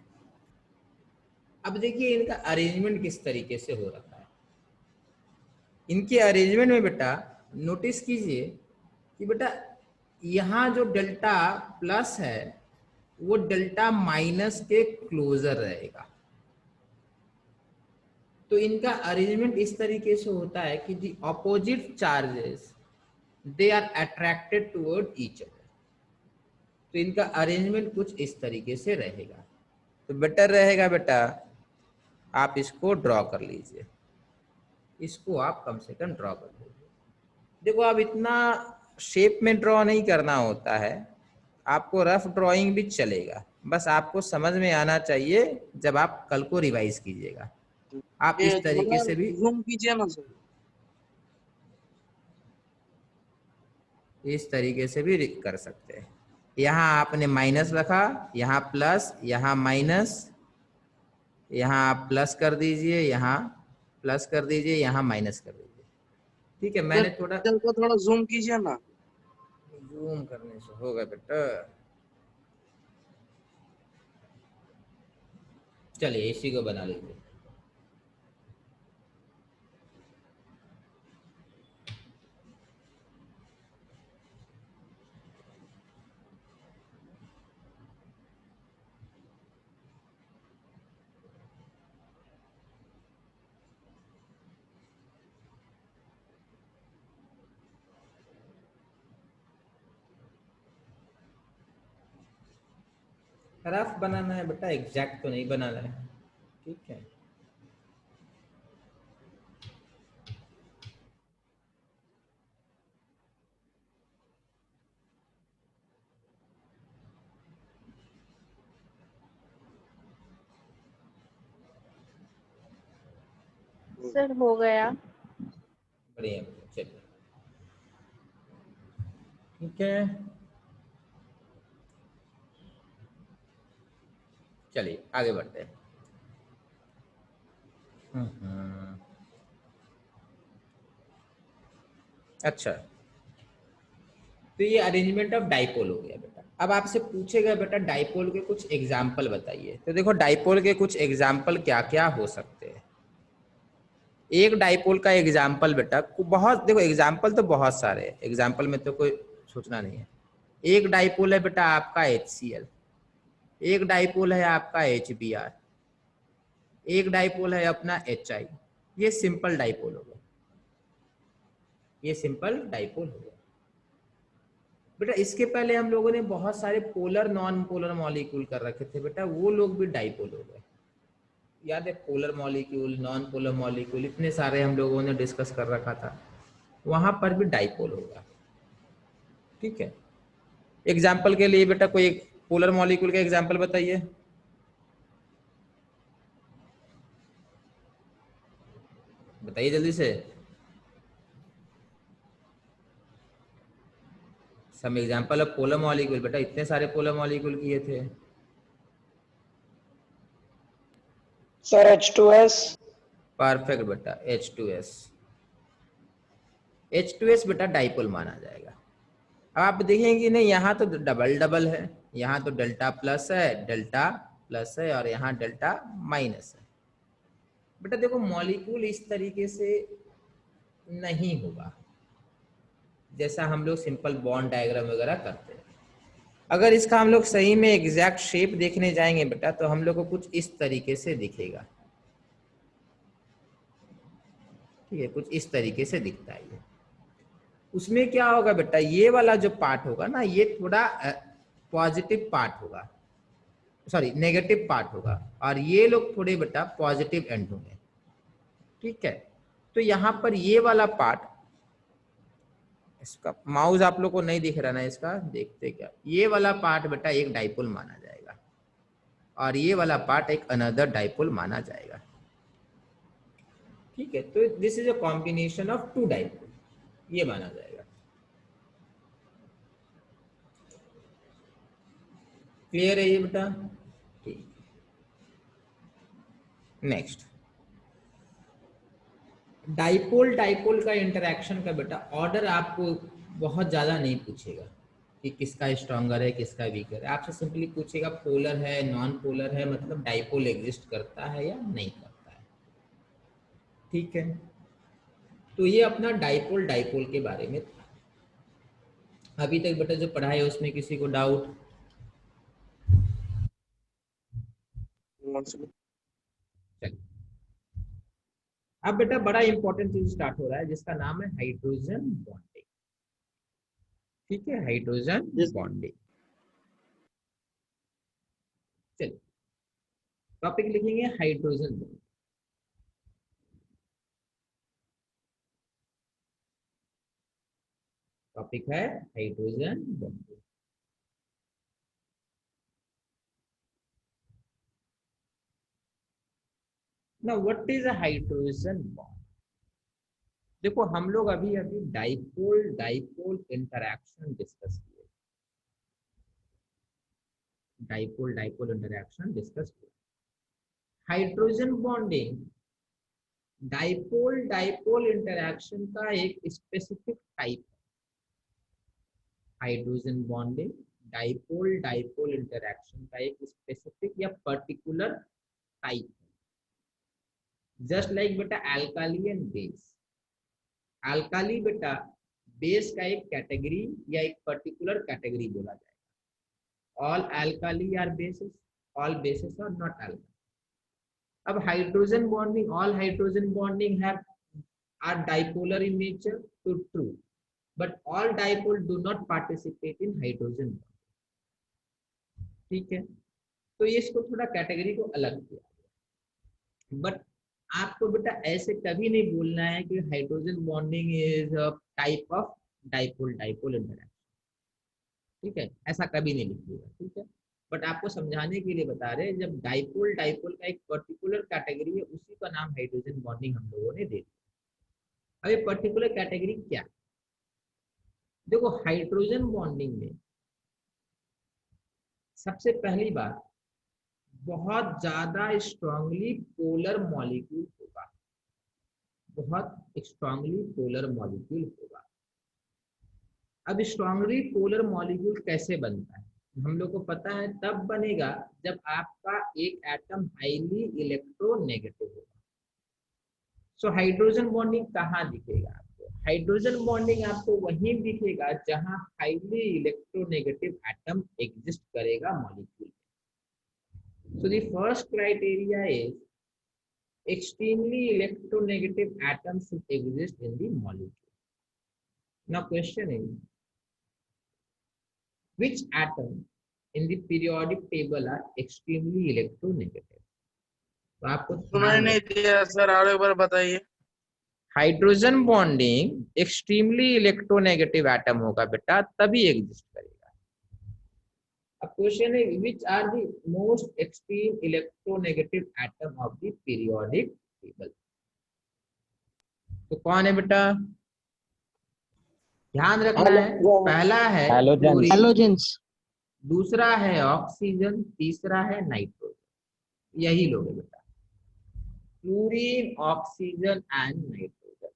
अब देखिए इनका अरेंजमेंट किस तरीके से हो रखा है। इनके अरेंजमेंट में बेटा नोटिस कीजिए कि बेटा यहाँ जो डेल्टा प्लस है वो डेल्टा माइनस के क्लोजर रहेगा। तो इनका अरेंजमेंट इस तरीके से होता है कि the opposite charges they are attracted toward each other. तो इनका अरेंजमेंट कुछ इस तरीके से रहेगा। तो बेटर रहेगा बेटा आप इसको ड्रॉ कर लीजिए, इसको आप कम से कम ड्रॉ कर लीजिए। देखो अब इतना शेप में ड्रॉ नहीं करना होता है, आपको रफ ड्राइंग भी चलेगा, बस आपको समझ में आना चाहिए जब आप कल को रिवाइज कीजिएगा। आप ये इस तरीके थोड़ा से भी जूम कीजिए ना सर। इस तरीके से भी कर सकते हैं। यहाँ आपने माइनस रखा, यहाँ प्लस, यहाँ माइनस, यहाँ आप प्लस कर दीजिए, यहाँ प्लस कर दीजिए, यहाँ माइनस कर दीजिए। ठीक है, मैंने थोड़ा पिक्चर को थोड़ा जूम कीजिए ना। जूम करने से होगा बेटा। चलिए इसी को बना लीजिए। रफ बनाना है बेटा, एग्जैक्ट तो नहीं बनाना है। ठीक है, सर हो गया। बढ़िया, चलिए ठीक है। चलिए आगे बढ़ते हैं। अच्छा, तो ये अरेंजमेंट ऑफ डाइपोल हो गया बेटा। अब आपसे पूछेगा बेटा डाइपोल के कुछ एग्जाम्पल बताइए। तो देखो डाइपोल के कुछ एग्जाम्पल क्या क्या हो सकते हैं। एक डाइपोल का एग्जाम्पल बेटा बहुत, देखो एग्जाम्पल तो बहुत सारे हैं, एग्जाम्पल में तो कोई सोचना नहीं है। एक डाइपोल है बेटा आपका HCl, एक डाइपोल है आपका HBr, एक डाइपोल है अपना HI। ये सिंपल डाइपोल हो गया, ये सिंपल डाइपोल हो गया बेटा। इसके पहले हम लोगों ने बहुत सारे पोलर नॉन पोलर मॉलिक्यूल कर रखे थे बेटा, वो लोग भी डाइपोल हो गए। याद है, polar molecule, non polar molecule, इतने सारे हम लोगों ने डिस्कस कर रखा था, वहां पर भी डाइपोल होगा। ठीक है, एग्जाम्पल के लिए बेटा कोई एक पोलर मॉलिक्यूल का एग्जाम्पल बताइए। बताइए जल्दी से। Some example of polar molecule बेटा, इतने सारे पोलर मॉलिक्यूल किए थे सर H2S। परफेक्ट बेटा, H2S बेटा डाइपोल माना जाएगा। अब आप देखेंगे नहीं, यहाँ तो डबल डबल है, यहाँ तो डेल्टा प्लस है, डेल्टा प्लस है, और यहाँ डेल्टा माइनस है। बेटा देखो मॉलिक्यूल इस तरीके से नहीं होगा जैसा हम लोग सिंपल बॉन्ड डायग्राम वगैरह करते हैं। अगर इसका हम लोग सही में एग्जैक्ट शेप देखने जाएंगे बेटा तो हम लोग को कुछ इस तरीके से दिखेगा। ठीक है, कुछ इस तरीके से दिखता है। उसमें क्या होगा बेटा, ये वाला जो पार्ट होगा ना, ये थोड़ा पॉजिटिव पार्ट होगा, सॉरी नेगेटिव पार्ट होगा, और ये लोग थोड़े बेटा पॉजिटिव एंड होंगे। ठीक है, तो यहाँ पर ये वाला पार्ट, इसका माउस आप लोग को नहीं दिख रहा ना, इसका देखते क्या, ये वाला पार्ट बेटा एक डाइपोल माना जाएगा, और ये वाला पार्ट एक अनदर डाइपोल माना जाएगा। ठीक है, तो this is a combination of two dipole, ये माना जाएगा। क्लियर है ये बेटा? ठीक, नेक्स्ट डाइपोल डाइपोल का इंटरेक्शन का बेटा ऑर्डर आपको बहुत ज्यादा नहीं पूछेगा, कि किसका स्ट्रॉन्गर है किसका वीकर है, आपसे सिंपली पूछेगा पोलर है नॉन पोलर है, मतलब डाइपोल एग्जिस्ट करता है या नहीं करता है। ठीक है, तो ये अपना डाइपोल डाइपोल के बारे में था। अभी तक बेटा जो पढ़ा है उसमें किसी को डाउट? चलिए, अब बेटा बड़ा इंपॉर्टेंट चीज स्टार्ट हो रहा है जिसका नाम है हाइड्रोजन बॉन्डिंग। ठीक है, हाइड्रोजन बॉन्डिंग। चलिए, टॉपिक लिखेंगे हाइड्रोजन बॉन्डिंग। टॉपिक है hydrogen bonding. Now what is a hydrogen bond? देखो हम लोग अभी अभी डाइपोल डाइपोल इंटरैक्शन डिस्कस किए, डाइपोल डाइपोल इंटरैक्शन डिस्कस किए। Hydrogen bonding dipole dipole interaction का एक स्पेसिफिक टाइप है। Hydrogen bonding dipole dipole interaction का एक स्पेसिफिक या पर्टिकुलर टाइप है। जस्ट लाइक बेटा अल्काली एंड बेस। अल्काली बेटा बेस का एक कैटेगरी या एक पर्टिकुलर कैटेगरी बोला जाएगा। All alkali are bases, all bases are not alkali. अब hydrogen bonding, all hydrogen bonding have are dipolar in nature, तो true, but all dipole do not participate in hydrogen bonding. ठीक है, तो ये इसको थोड़ा कैटेगरी को अलग किया, बट आपको बेटा ऐसे कभी नहीं बोलना है कि hydrogen bonding is a type of dipole dipole interaction. ठीक है, ऐसा कभी नहीं लिखिएगा। ठीक है, बट आपको समझाने के लिए बता रहे हैं, जब डाइपोल डाइपोल का एक पर्टिकुलर कैटेगरी है उसी का नाम हाइड्रोजन बॉन्डिंग हम लोगों ने दे दिया। अब ये पर्टिकुलर कैटेगरी क्या? देखो हाइड्रोजन बॉन्डिंग में सबसे पहली बात, बहुत ज्यादा स्ट्रांगली पोलर मॉलिक्यूल होगा, बहुत स्ट्रांगली पोलर मॉलिक्यूल होगा। अब स्ट्रांगली पोलर मॉलिक्यूल कैसे बनता है? हम लोग को पता है तब बनेगा जब आपका एक एटम हाईली इलेक्ट्रोनेगेटिव होगा। सो हाइड्रोजन बॉन्डिंग कहाँ दिखेगा आपको? हाइड्रोजन बॉन्डिंग आपको वहीं दिखेगा जहां हाईली इलेक्ट्रोनेगेटिव एटम एग्जिस्ट करेगा molecule. So the first criteria is extremely electronegative atoms should exist in the molecule. Now question is, which atom in the periodic table are extremely electronegative? तो आपको सुनाई नहीं दिया सर, और एक बार बताइए। Hydrogen bonding extremely electronegative atom होगा बेटा, तभी एग्जिस्ट करेगा। अब क्वेश्चन है, which are the most extreme electronegative atom of the periodic table? तो कौन है बेटा? ध्यान रखना है, पहला है Halogens. दूसरा है ऑक्सीजन, तीसरा है नाइट्रोजन। यही लोग है बेटा, fluorine oxygen and nitrogen,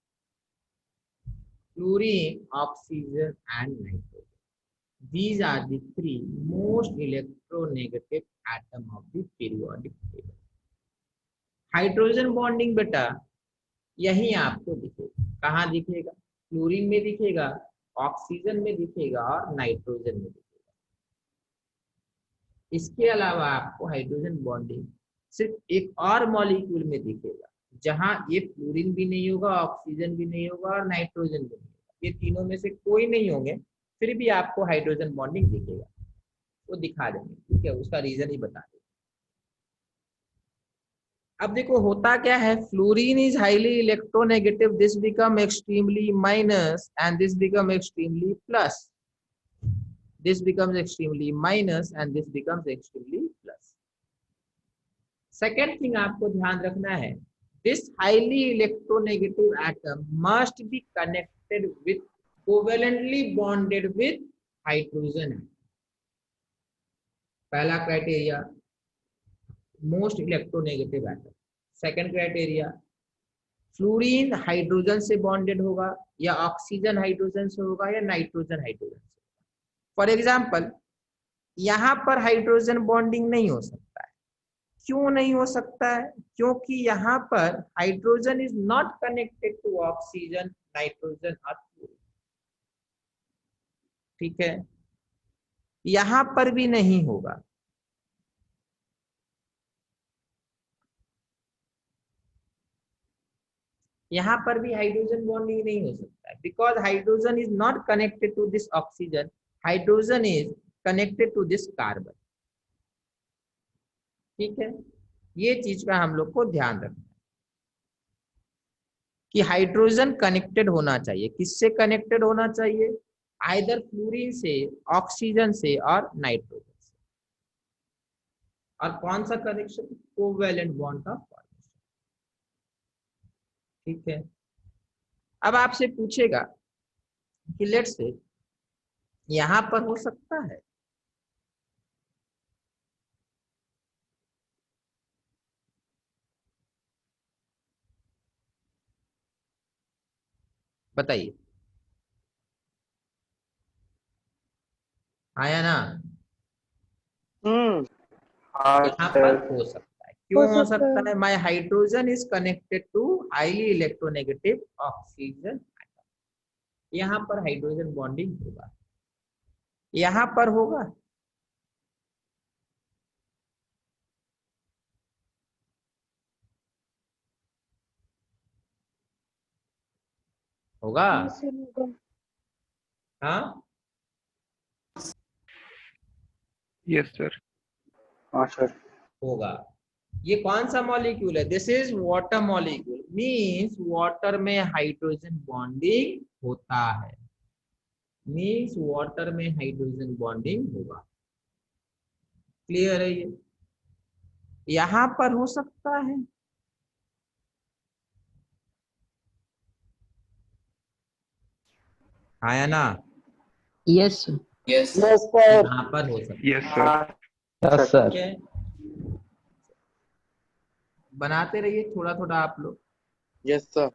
fluorine oxygen and nitrogen. These are the three most electronegative atom of the periodic table. Hydrogen bonding बेटा यही आपको दिखेगा। कहाँ दिखेगा? फ्लोरीन में दिखेगा, ऑक्सीजन में दिखेगा और नाइट्रोजन में दिखेगा। इसके अलावा आपको हाइड्रोजन बॉन्डिंग सिर्फ एक और मॉलिक्यूल में दिखेगा जहां ये फ्लोरीन भी नहीं होगा, ऑक्सीजन भी नहीं होगा और नाइट्रोजन भी नहीं होगा। ये तीनों में से कोई नहीं होंगे, फिर भी आपको हाइड्रोजन बॉन्डिंग दिखेगा। वो दिखा देंगे, ठीक है, उसका रीजन ही बता देंगे। अब देखो होता क्या है, fluorine is highly electronegative, this become extremely minus and this become extremely plus, this becomes extremely minus and this becomes extremely plus. Second thing आपको ध्यान रखना है, this highly electronegative atom must be connected with covalently bonded with hydrogen atom. पहला criteria most electronegative atom. Second criteria fluorine hydrogen से bonded होगा या oxygen hydrogen से होगा या नाइट्रोजन हाइड्रोजन से। फॉर एग्जाम्पल यहां पर हाइड्रोजन बॉन्डिंग नहीं हो सकता है। क्यों नहीं हो सकता है? क्योंकि यहां पर hydrogen is not connected to oxygen, nitrogen और फ्लोरीन। ठीक है, यहां पर भी नहीं होगा। यहां पर भी हाइड्रोजन बॉन्डिंग नहीं हो सकता है, because hydrogen is not connected to this oxygen, hydrogen is connected to this carbon. ठीक है, ये चीज का हम लोग को ध्यान रखना है कि हाइड्रोजन कनेक्टेड होना चाहिए। किससे कनेक्टेड होना चाहिए? आइदर फ्लोरीन से, ऑक्सीजन से और नाइट्रोजन से। और कौन सा कनेक्शन? कोवैलेंट बॉन्ड का फॉर्मेशन। ठीक है, अब आपसे पूछेगा कि लेट्स से यहां पर हो सकता है, बताइए, आया ना? हाँ यहाँ सर। पर हो सकता है। क्यों हो सकता सकता है। है? My hydrogen is connected to highly electronegative oxygen. यहाँ पर हाइड्रोजन बॉन्डिंग होगा, यहाँ पर होगा। होगा? हाँ सर होगा। हाँ, Yes, sir. हाँ सर। होगा। ये कौन सा मॉलिक्यूल है? This is water molecule, means water में हाइड्रोजन बॉन्डिंग होता है, मीन्स वाटर में हाइड्रोजन बॉन्डिंग होगा। क्लियर है ये? यहां पर हो सकता है, आया ना? Yes yes sir. यहाँ पर हो सकता Yes, sir. हाँ यस है। सर। ठीक है, बनाते रहिए थोड़ा थोड़ा आप लोग, यस सर।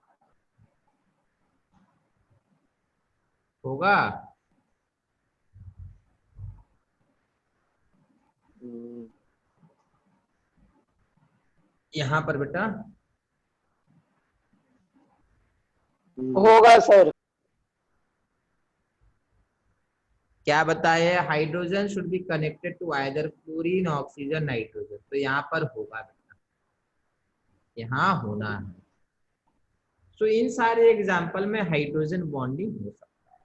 होगा। यहाँ पर बेटा होगा सर। क्या बताए? Hydrogen should be connected to either fluorine, oxygen, nitrogen. तो यहाँ पर होगा बेटा, यहाँ होना है। सो इन सारे एग्जाम्पल में हाइड्रोजन बॉन्डिंग हो सकता है।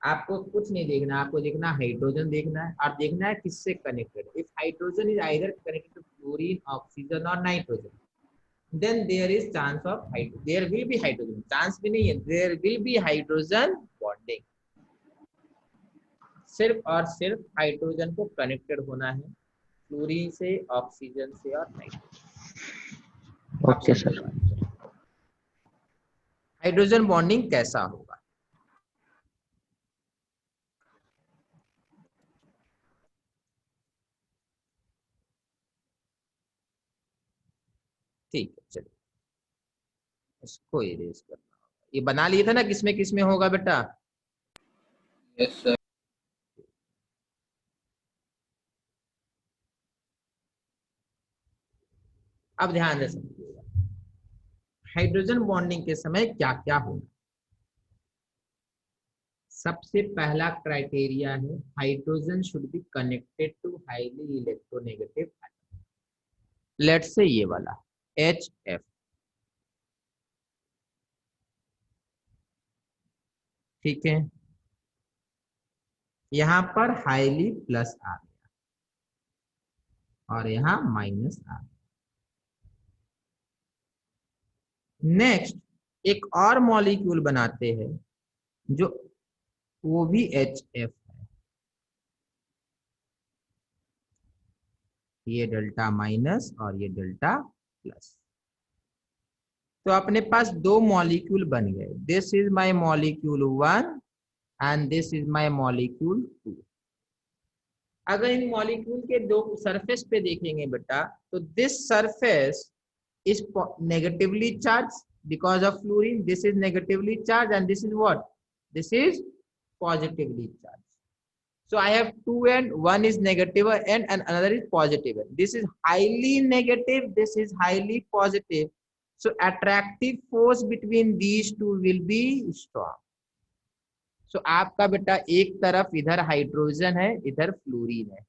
आपको कुछ नहीं देखना, आपको देखना हाइड्रोजन देखना है और देखना है किससे connected. If hydrogen is either connected to fluorine, oxygen और nitrogen, then there is chance of there will be hydrogen, chance भी नहीं है, there will be hydrogen bonding। सिर्फ और सिर्फ हाइड्रोजन को कनेक्टेड होना है फ्लोरीन से, ऑक्सीजन से और nitrogen. Okay sir. Hydrogen bonding कैसा होगा? ठीक है, चलिए इसको इरेज करना होगा। ये बना लिए था ना किसमें किसमें होगा बेटा? Yes sir. अब ध्यान से समझिएगा, हाइड्रोजन बॉन्डिंग के समय क्या क्या होगा। सबसे पहला क्राइटेरिया है hydrogen should be connected to highly electronegative atom. Let's say ये वाला HF, ठीक है, यहां पर हाईली प्लस आ गया और यहां माइनस आ गया। नेक्स्ट एक और मॉलिक्यूल बनाते हैं जो वो भी HF है, ये डेल्टा माइनस और ये डेल्टा प्लस। तो अपने पास दो मॉलिक्यूल बन गए, this is my molecule 1 and this is my molecule 2। अगर इन मॉलिक्यूल के दो सरफेस पे देखेंगे बेटा, तो this surface is negatively charged because of fluorine, this is negatively charged and this is what? This is positively charged. So I have two end, one is negative end and another is positive end. This is highly negative, this is highly positive. So attractive force between these two will be strong. So आपका बेटा एक तरफ इधर hydrogen है, इधर fluorine है,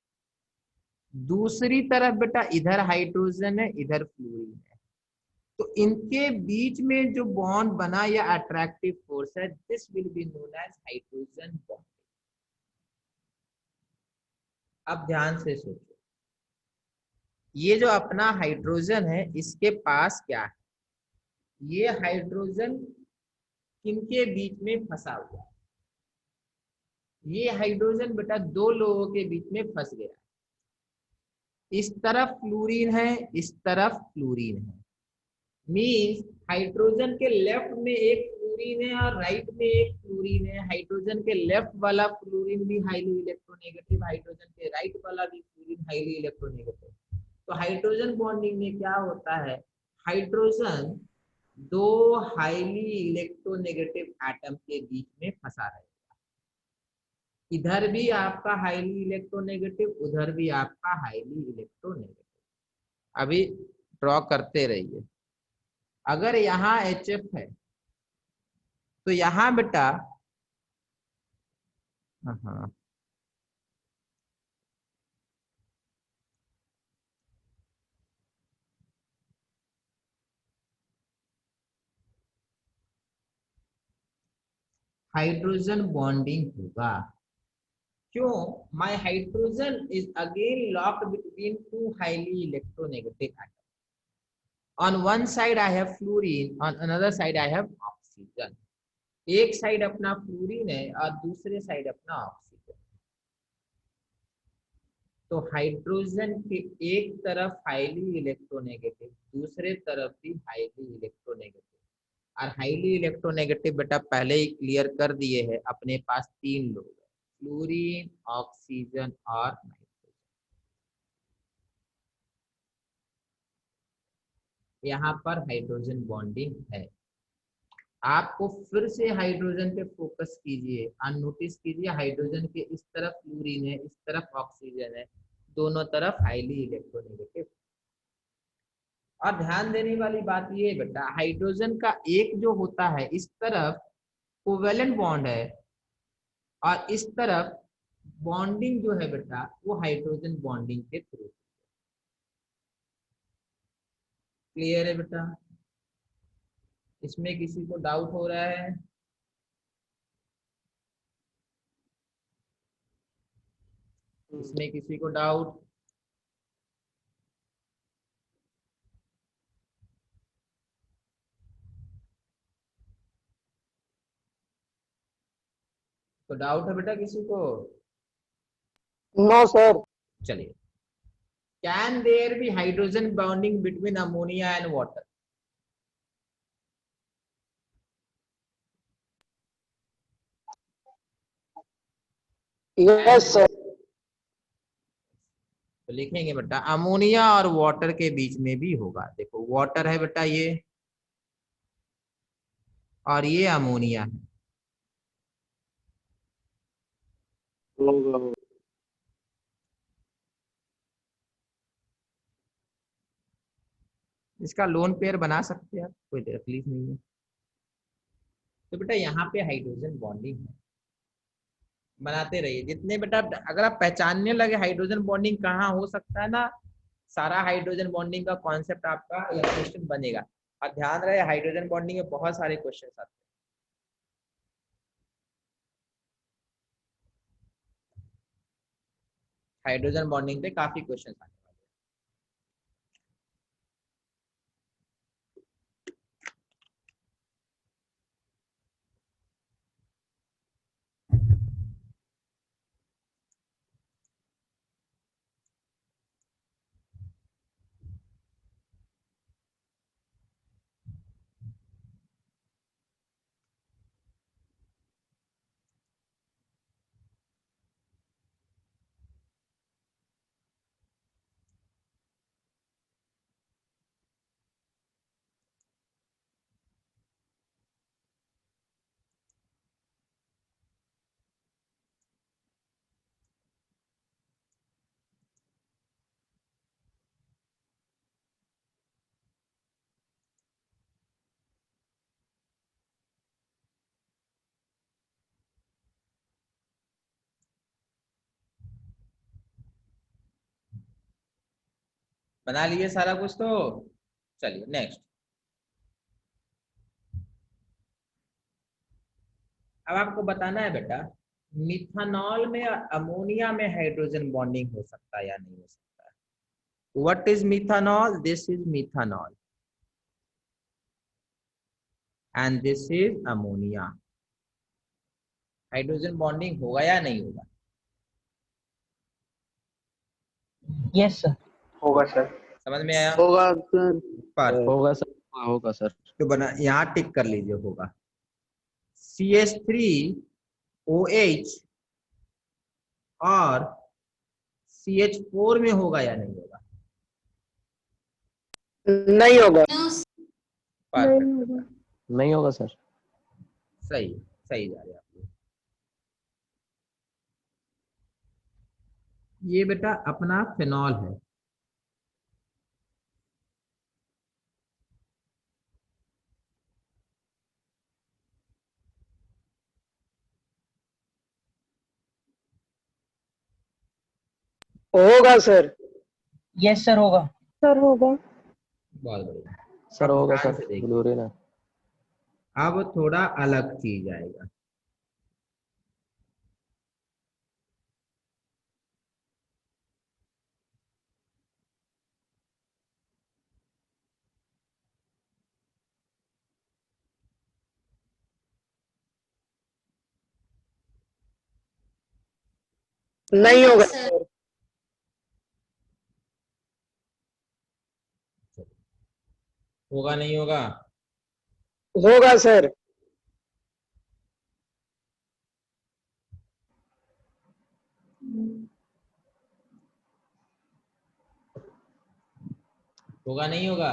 दूसरी तरफ बेटा इधर हाइड्रोजन है, इधर फ्लोरीन है। तो इनके बीच में जो बॉन्ड बना या अट्रैक्टिव फोर्स है, this will be known as hydrogen bond. अब ध्यान से सोचो, ये जो अपना हाइड्रोजन है इसके पास क्या है, ये हाइड्रोजन किनके बीच में फंसा हुआ है, ये हाइड्रोजन बेटा दो लोगों के बीच में फंस गया है। इस तरफ फ्लोरीन है, इस तरफ फ्लोरीन है, मीन्स हाइड्रोजन के लेफ्ट में एक फ्लोरीन है और राइट में एक फ्लोरीन है। हाइड्रोजन के लेफ्ट वाला फ्लोरीन भी हाईली इलेक्ट्रोनेगेटिव, हाइड्रोजन के राइट वाला भी फ्लोरीन हाईली इलेक्ट्रोनेगेटिव। तो हाइड्रोजन बॉन्डिंग में क्या होता है, हाइड्रोजन दो हाईली इलेक्ट्रोनेगेटिव एटम के बीच में फंसा रहेगा। इधर भी आपका हाईली इलेक्ट्रोनेगेटिव, उधर भी आपका हाईली इलेक्ट्रोनेगेटिव। अभी ड्रॉ करते रहिए। अगर यहाँ HF है तो यहाँ बेटा हाँ हाइड्रोजन बॉन्डिंग होगा। क्यों? My hydrogen is again locked between two highly electronegative atom. On one side I have fluorine, on another side I have oxygen. एक साइड अपना फ्लोरीन है और दूसरे साइड अपना ऑक्सीजन। तो हाइड्रोजन के एक तरफ हाईली इलेक्ट्रोनेगेटिव, दूसरे तरफ भी हाईली इलेक्ट्रोनेगेटिव। और हाईली इलेक्ट्रोनेगेटिव बेटा पहले ही क्लियर कर दिए हैं, अपने पास तीन लोग हैं, फ्लोरीन, ऑक्सीजन और नाइट्रोजन। यहाँ पर हाइड्रोजन बॉन्डिंग है। आपको फिर से हाइड्रोजन पे फोकस कीजिए और नोटिस कीजिए हाइड्रोजन के इस तरफ फ्लोरीन है, इस तरफ ऑक्सीजन है, दोनों तरफ हाईली इलेक्ट्रोनेगेटिव। और ध्यान देने वाली बात ये है बेटा, हाइड्रोजन का एक जो होता है इस तरफ कोवेलेंट बॉन्ड है और इस तरफ बॉन्डिंग जो है बेटा वो हाइड्रोजन बॉन्डिंग के थ्रू। क्लियर है बेटा? इसमें किसी को डाउट हो रहा है? इसमें किसी को डाउट? तो डाउट है बेटा किसी को? No sir. चलिए, can there be hydrogen bonding between ammonia and water? Yes sir. तो लिखेंगे बेटा अमोनिया और वाटर के बीच में भी होगा। देखो वाटर है बेटा ये, और ये अमोनिया है। इसका लोन पेयर बना सकते हैं आप, कोई तकलीफ नहीं है। तो बेटा यहाँ पे हाइड्रोजन बॉन्डिंग है, बनाते रहिए जितने बेटा। अगर आप पहचानने लगे हाइड्रोजन बॉन्डिंग कहाँ हो सकता है ना, सारा हाइड्रोजन बॉन्डिंग का कॉन्सेप्ट आपका या क्वेश्चन बनेगा। और ध्यान रहे हाइड्रोजन बॉन्डिंग में बहुत सारे क्वेश्चन आते हैं। हाइड्रोजन बॉन्डिंग पे काफी क्वेश्चन आते हैं। बना लिए सारा कुछ तो चलिए नेक्स्ट। अब आपको बताना है बेटा मिथानॉल में और अमोनिया में हाइड्रोजन बॉन्डिंग हो सकता है या नहीं हो सकता है। What is methanol? This is methanol and this is ammonia. Hydrogen bonding होगा या नहीं होगा? Yes sir. होगा सर। समझ में आया? होगा सर। पर होगा सर, होगा सर। तो बना यहाँ टिक कर लीजिए होगा। CH3OH और CH4 में होगा या नहीं होगा? नहीं होगा। परफेक्ट, नहीं होगा सर। सही सही जा रहे हैं आप लोग। ये बेटा अपना फिनॉल है। होगा सर। यस सर होगा। सर होगा। बहुत बढ़िया। सर अब होगा ध्यान सर, से देखिए, ब्लूरिन है। अब थोड़ा अलग चीज आएगा। नहीं होगा सर। होगा नहीं होगा? होगा सर। होगा नहीं होगा?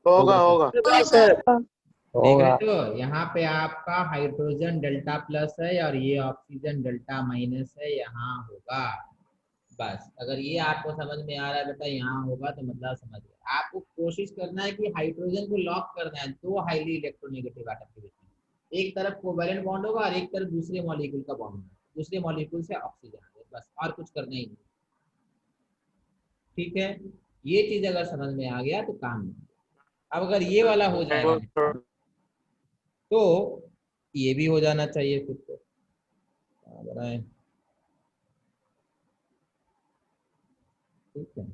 होगा होगा। होगा सर। देख रहे होगा। तो यहाँ पे आपका हाइड्रोजन डेल्टा प्लस है और ये ऑक्सीजन डेल्टा माइनस है, यहाँ होगा। बस अगर ये आपको समझ में आ रहा है बेटा यहाँ होगा तो मतलब समझ गए। आपको कोशिश करना है कि हाइड्रोजन को लॉक करना है दो हाईली इलेक्ट्रोनेगेटिव एटम के बीच में। एक तरफ कोवेलेंट बॉन्ड होगा और एक तरफ दूसरे मॉलिक्यूल का बॉन्ड होगा, दूसरे मॉलिक्यूल से ऑक्सीजन आ जाए, बस और कुछ करना ही नहीं। ठीक है, ये चीज अगर समझ में आ गया तो काम नहीं। अब अगर ये वाला हो जाएगा बेटा तो ये भी हो जाना चाहिए फिर तो। बनाए ठीक है।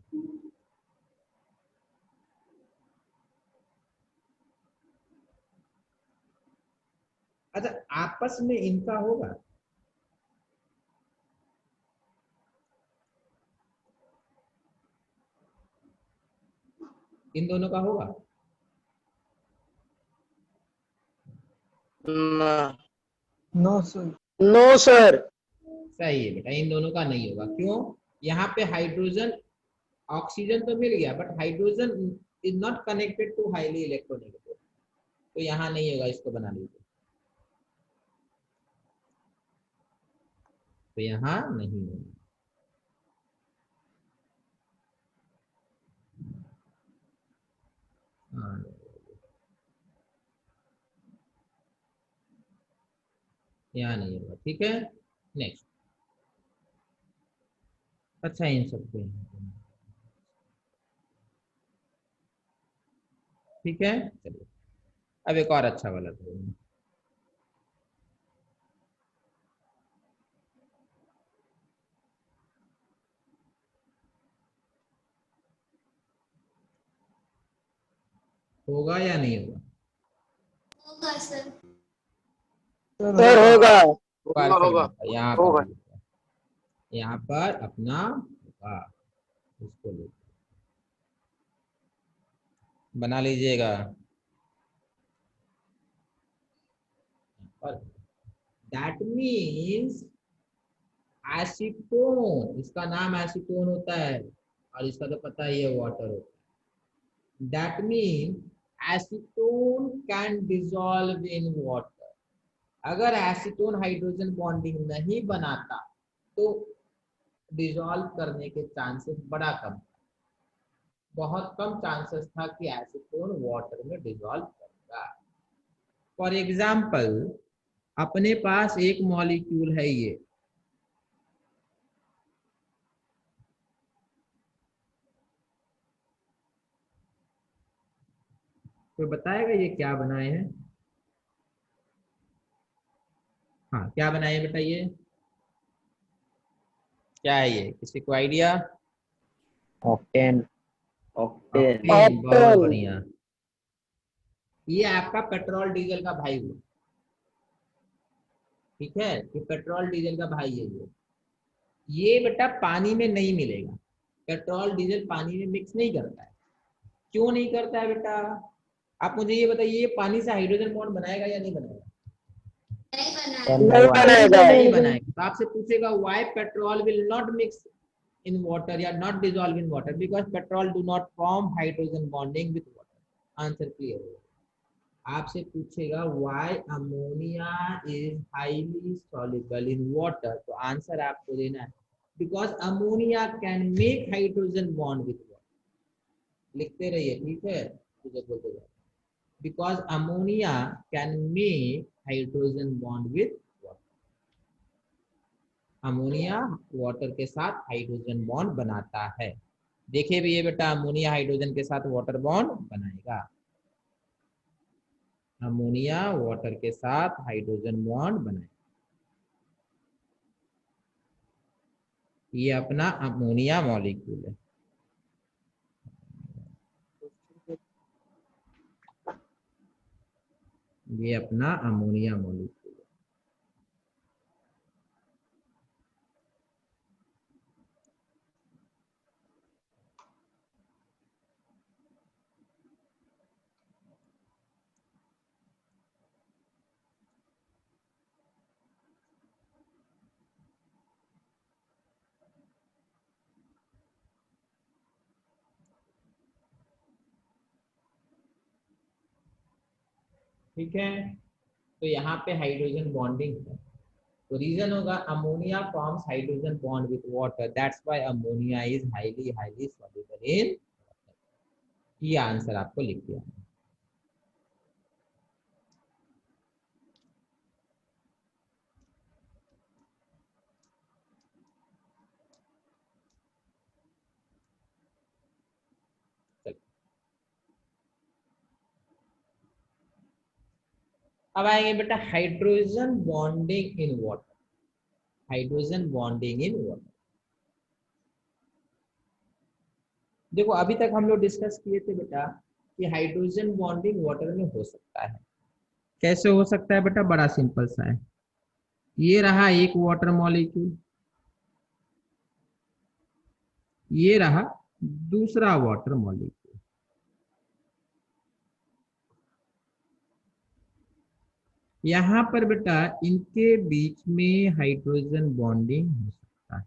अच्छा आपस में इनका होगा? इन दोनों का होगा? No sir. No sir. सही है बेटा, इन दोनों का नहीं होगा। क्यों? यहाँ पे हाइड्रोजन ऑक्सीजन तो मिल गया but hydrogen is not connected to highly electronegative, तो यहाँ नहीं होगा। इसको बना लीजिए, तो यहाँ नहीं होगा। हाँ, यहाँ नहीं होगा। ठीक है नेक्स्ट। अच्छा इन सबको ठीक है। चलिए अब एक और अच्छा वाला करेंगे। होगा या नहीं होगा? होगा सर। सर होगा। होगा। यहाँ होगा। पर यहाँ पर अपना होगा, इसको ले बना लीजिएगा। दैट मीन्स एसीटोन, इसका नाम एसीटोन होता है और इसका तो पता ही है वाटर होता है। That mean acetone can dissolve in water. अगर एसीटोन हाइड्रोजन बॉन्डिंग नहीं बनाता तो डिसॉल्व करने के चांसेस बड़ा कम, बहुत कम चांसेस था कि एसीटोन वाटर में डिसॉल्व करेगा। फॉर एग्जाम्पल अपने पास एक मॉलिक्यूल है ये, तो बताएगा ये क्या बनाए हैं? हाँ, क्या बनाए हैं बेटा? ये क्या है? ये किसी को आइडिया? ऑक्टेन। ऑक्टेन, बहुत ऑक्टेन। बढ़िया। ये आपका पेट्रोल डीजल का भाई हुआ, ठीक है? ये पेट्रोल डीजल का भाई है ये बेटा पानी में नहीं मिलेगा। पेट्रोल डीजल पानी में मिक्स नहीं करता है। क्यों नहीं करता है बेटा? आप मुझे ये बताइए, ये पानी से हाइड्रोजन बॉन्ड बनाएगा या नहीं बनाएगा? नहीं बनाया। नहीं बनाएगा। नहीं बनाएगा। तो आपसे पूछेगा why petrol will not mix in water या not dissolve in water, because petrol do not form hydrogen bonding with water. Answer clear है। आपसे पूछेगा why ammonia is highly soluble in water, तो आंसर आपको देना है because ammonia can make hydrogen bond with water. लिखते रहिए, ठीक है? मुझे बोलते जाओ, because ammonia can make hydrogen bond with water. Ammonia water के साथ हाइड्रोजन बॉन्ड बनाता है। देखिए भी ये बेटा, अमोनिया हाइड्रोजन के साथ वाटर बॉन्ड बनाएगा। अमोनिया वाटर के साथ हाइड्रोजन बॉन्ड बनाएगा। ये अपना अमोनिया मॉलिक्यूल है। ये अपना अमोनिया मॉलिक्यूल। ठीक है, तो यहाँ पे हाइड्रोजन बॉन्डिंग है, तो रीजन होगा ammonia forms hydrogen bond with water, that's why ammonia is highly highly soluble in water. ये आंसर आपको लिख दिया। अब आएंगे बेटा hydrogen bonding in water. Hydrogen bonding in water, देखो अभी तक हम लोग डिस्कस किए थे बेटा कि हाइड्रोजन बॉन्डिंग वाटर में हो सकता है। कैसे हो सकता है बेटा? बड़ा सिंपल सा है। ये रहा एक वाटर मॉलिक्यूल, ये रहा दूसरा वाटर मॉलिक्यूल। यहां पर बेटा इनके बीच में हाइड्रोजन बॉन्डिंग हो सकता है।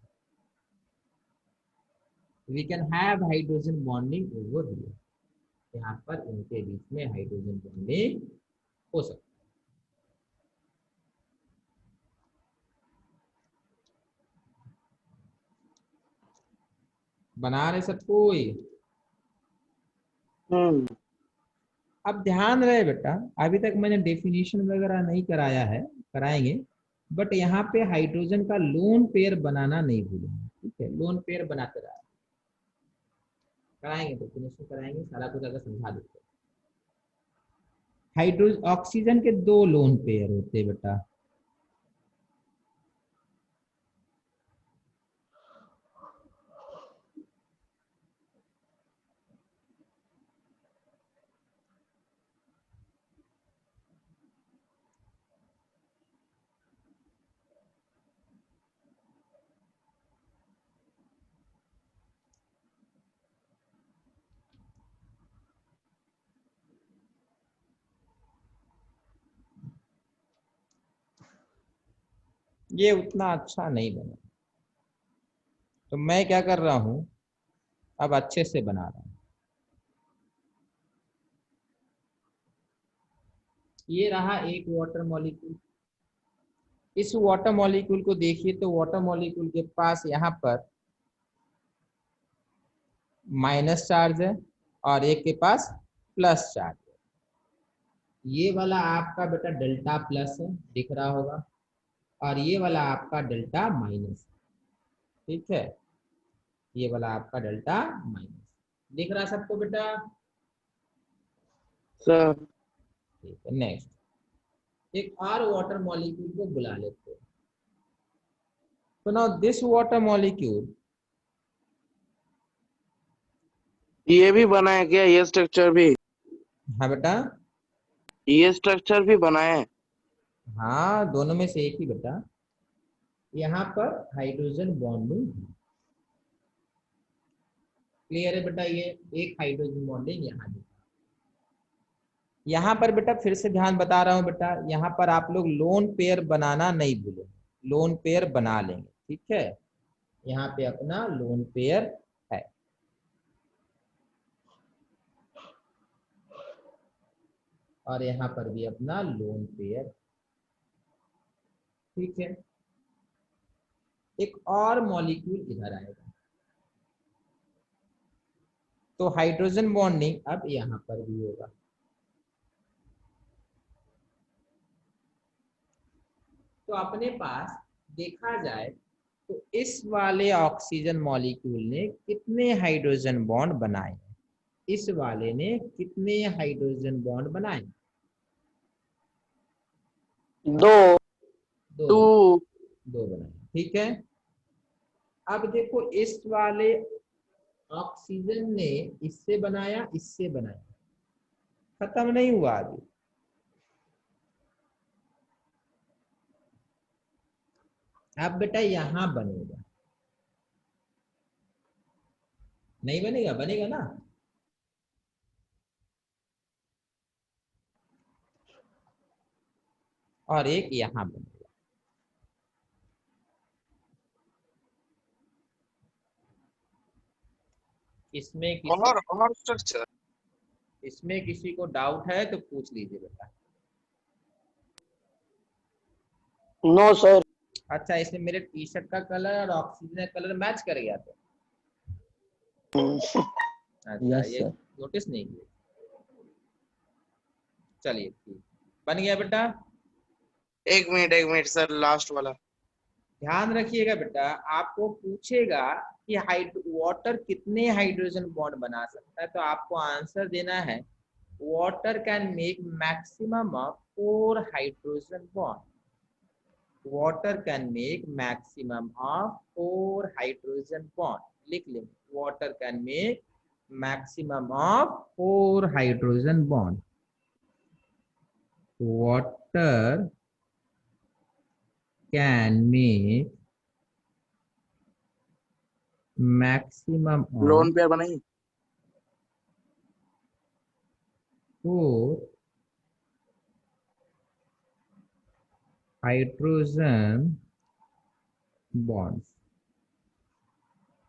We can have hydrogen bonding over here. यहाँ पर इनके बीच में हाइड्रोजन बॉन्डिंग हो सकता है। बना रहे सब कोई? अब ध्यान रहे बेटा, अभी तक मैंने डेफिनेशन वगैरह नहीं कराया है, कराएंगे, बट यहाँ पे हाइड्रोजन का लोन पेयर बनाना नहीं भूलेंगे, ठीक है? लोन पेयर बनाते रहा कराएंगे, डेफिनेशन कराएंगे, सारा कुछ अगर समझा देते। हाइड्रोजन ऑक्सीजन के दो लोन पेयर होते हैं बेटा, ये उतना अच्छा नहीं बना, तो मैं क्या कर रहा हूं, अब अच्छे से बना रहा हूं। ये रहा एक वाटर मॉलिक्यूल। इस वाटर मॉलिक्यूल को देखिए तो वाटर मॉलिक्यूल के पास यहाँ पर माइनस चार्ज है और एक के पास प्लस चार्ज है। ये वाला आपका बेटा डेल्टा प्लस है, दिख रहा होगा, और ये वाला आपका डेल्टा माइनस, ठीक है? ये वाला आपका डेल्टा माइनस दिख रहा सबको बेटा? सर ठीक है, नेक्स्ट एक और वाटर मॉलिक्यूल को बुला लेते हैं। तो नाउ दिस वाटर मॉलिक्यूल, ये भी बनाया क्या? ये स्ट्रक्चर भी, हाँ बेटा, ये स्ट्रक्चर भी बनाए? हाँ दोनों में से एक ही बेटा। यहाँ पर हाइड्रोजन बॉन्डिंग, क्लियर है बेटा? ये एक हाइड्रोजन बॉन्डिंग यहाँ पर बेटा फिर से ध्यान बता रहा हूँ बेटा, यहाँ पर आप लोग लोन पेयर बनाना नहीं भूलें, लोन पेयर बना लेंगे, ठीक है? यहाँ पे अपना लोन पेयर है। और यहाँ पर भी अपना लोन पेयर, ठीक है? एक और मॉलिक्यूल इधर आएगा, तो हाइड्रोजन बॉन्डिंग अब यहाँ पर भी होगा। तो अपने पास देखा जाए तो इस वाले ऑक्सीजन मॉलिक्यूल ने कितने हाइड्रोजन बॉन्ड बनाए? इस वाले ने कितने हाइड्रोजन बॉन्ड बनाए? 2 2 दो बनाए, ठीक है? अब देखो इस वाले ऑक्सीजन ने इससे बनाया, इससे बनाया, खत्म नहीं हुआ अभी। अब बेटा यहां बनेगा, नहीं बनेगा? बनेगा ना? और एक यहां बनेगा। इसमें किसी और स्ट्रक्चर? इसमें किसी को डाउट है तो पूछ लीजिए बेटा। No sir. अच्छा, इसमें मेरे टी शर्ट का कलर और ऑक्सीजन का कलर मैच कर गया था? अच्छा, Yes, ये sir. नोटिस नहीं किया। चलिए ठीक, बन गया बेटा। एक मिनट सर, लास्ट वाला ध्यान रखिएगा बेटा, आपको पूछेगा कि वाटर कितने हाइड्रोजन बॉन्ड बना सकता है, तो आपको आंसर देना है water can make maximum of 4 hydrogen bond. Water can make maximum of 4 hydrogen bond, लिख लेंगे, water can make maximum of 4 hydrogen bond. Water can make maximum of lone pair बनाई? 4 hydrogen bonds.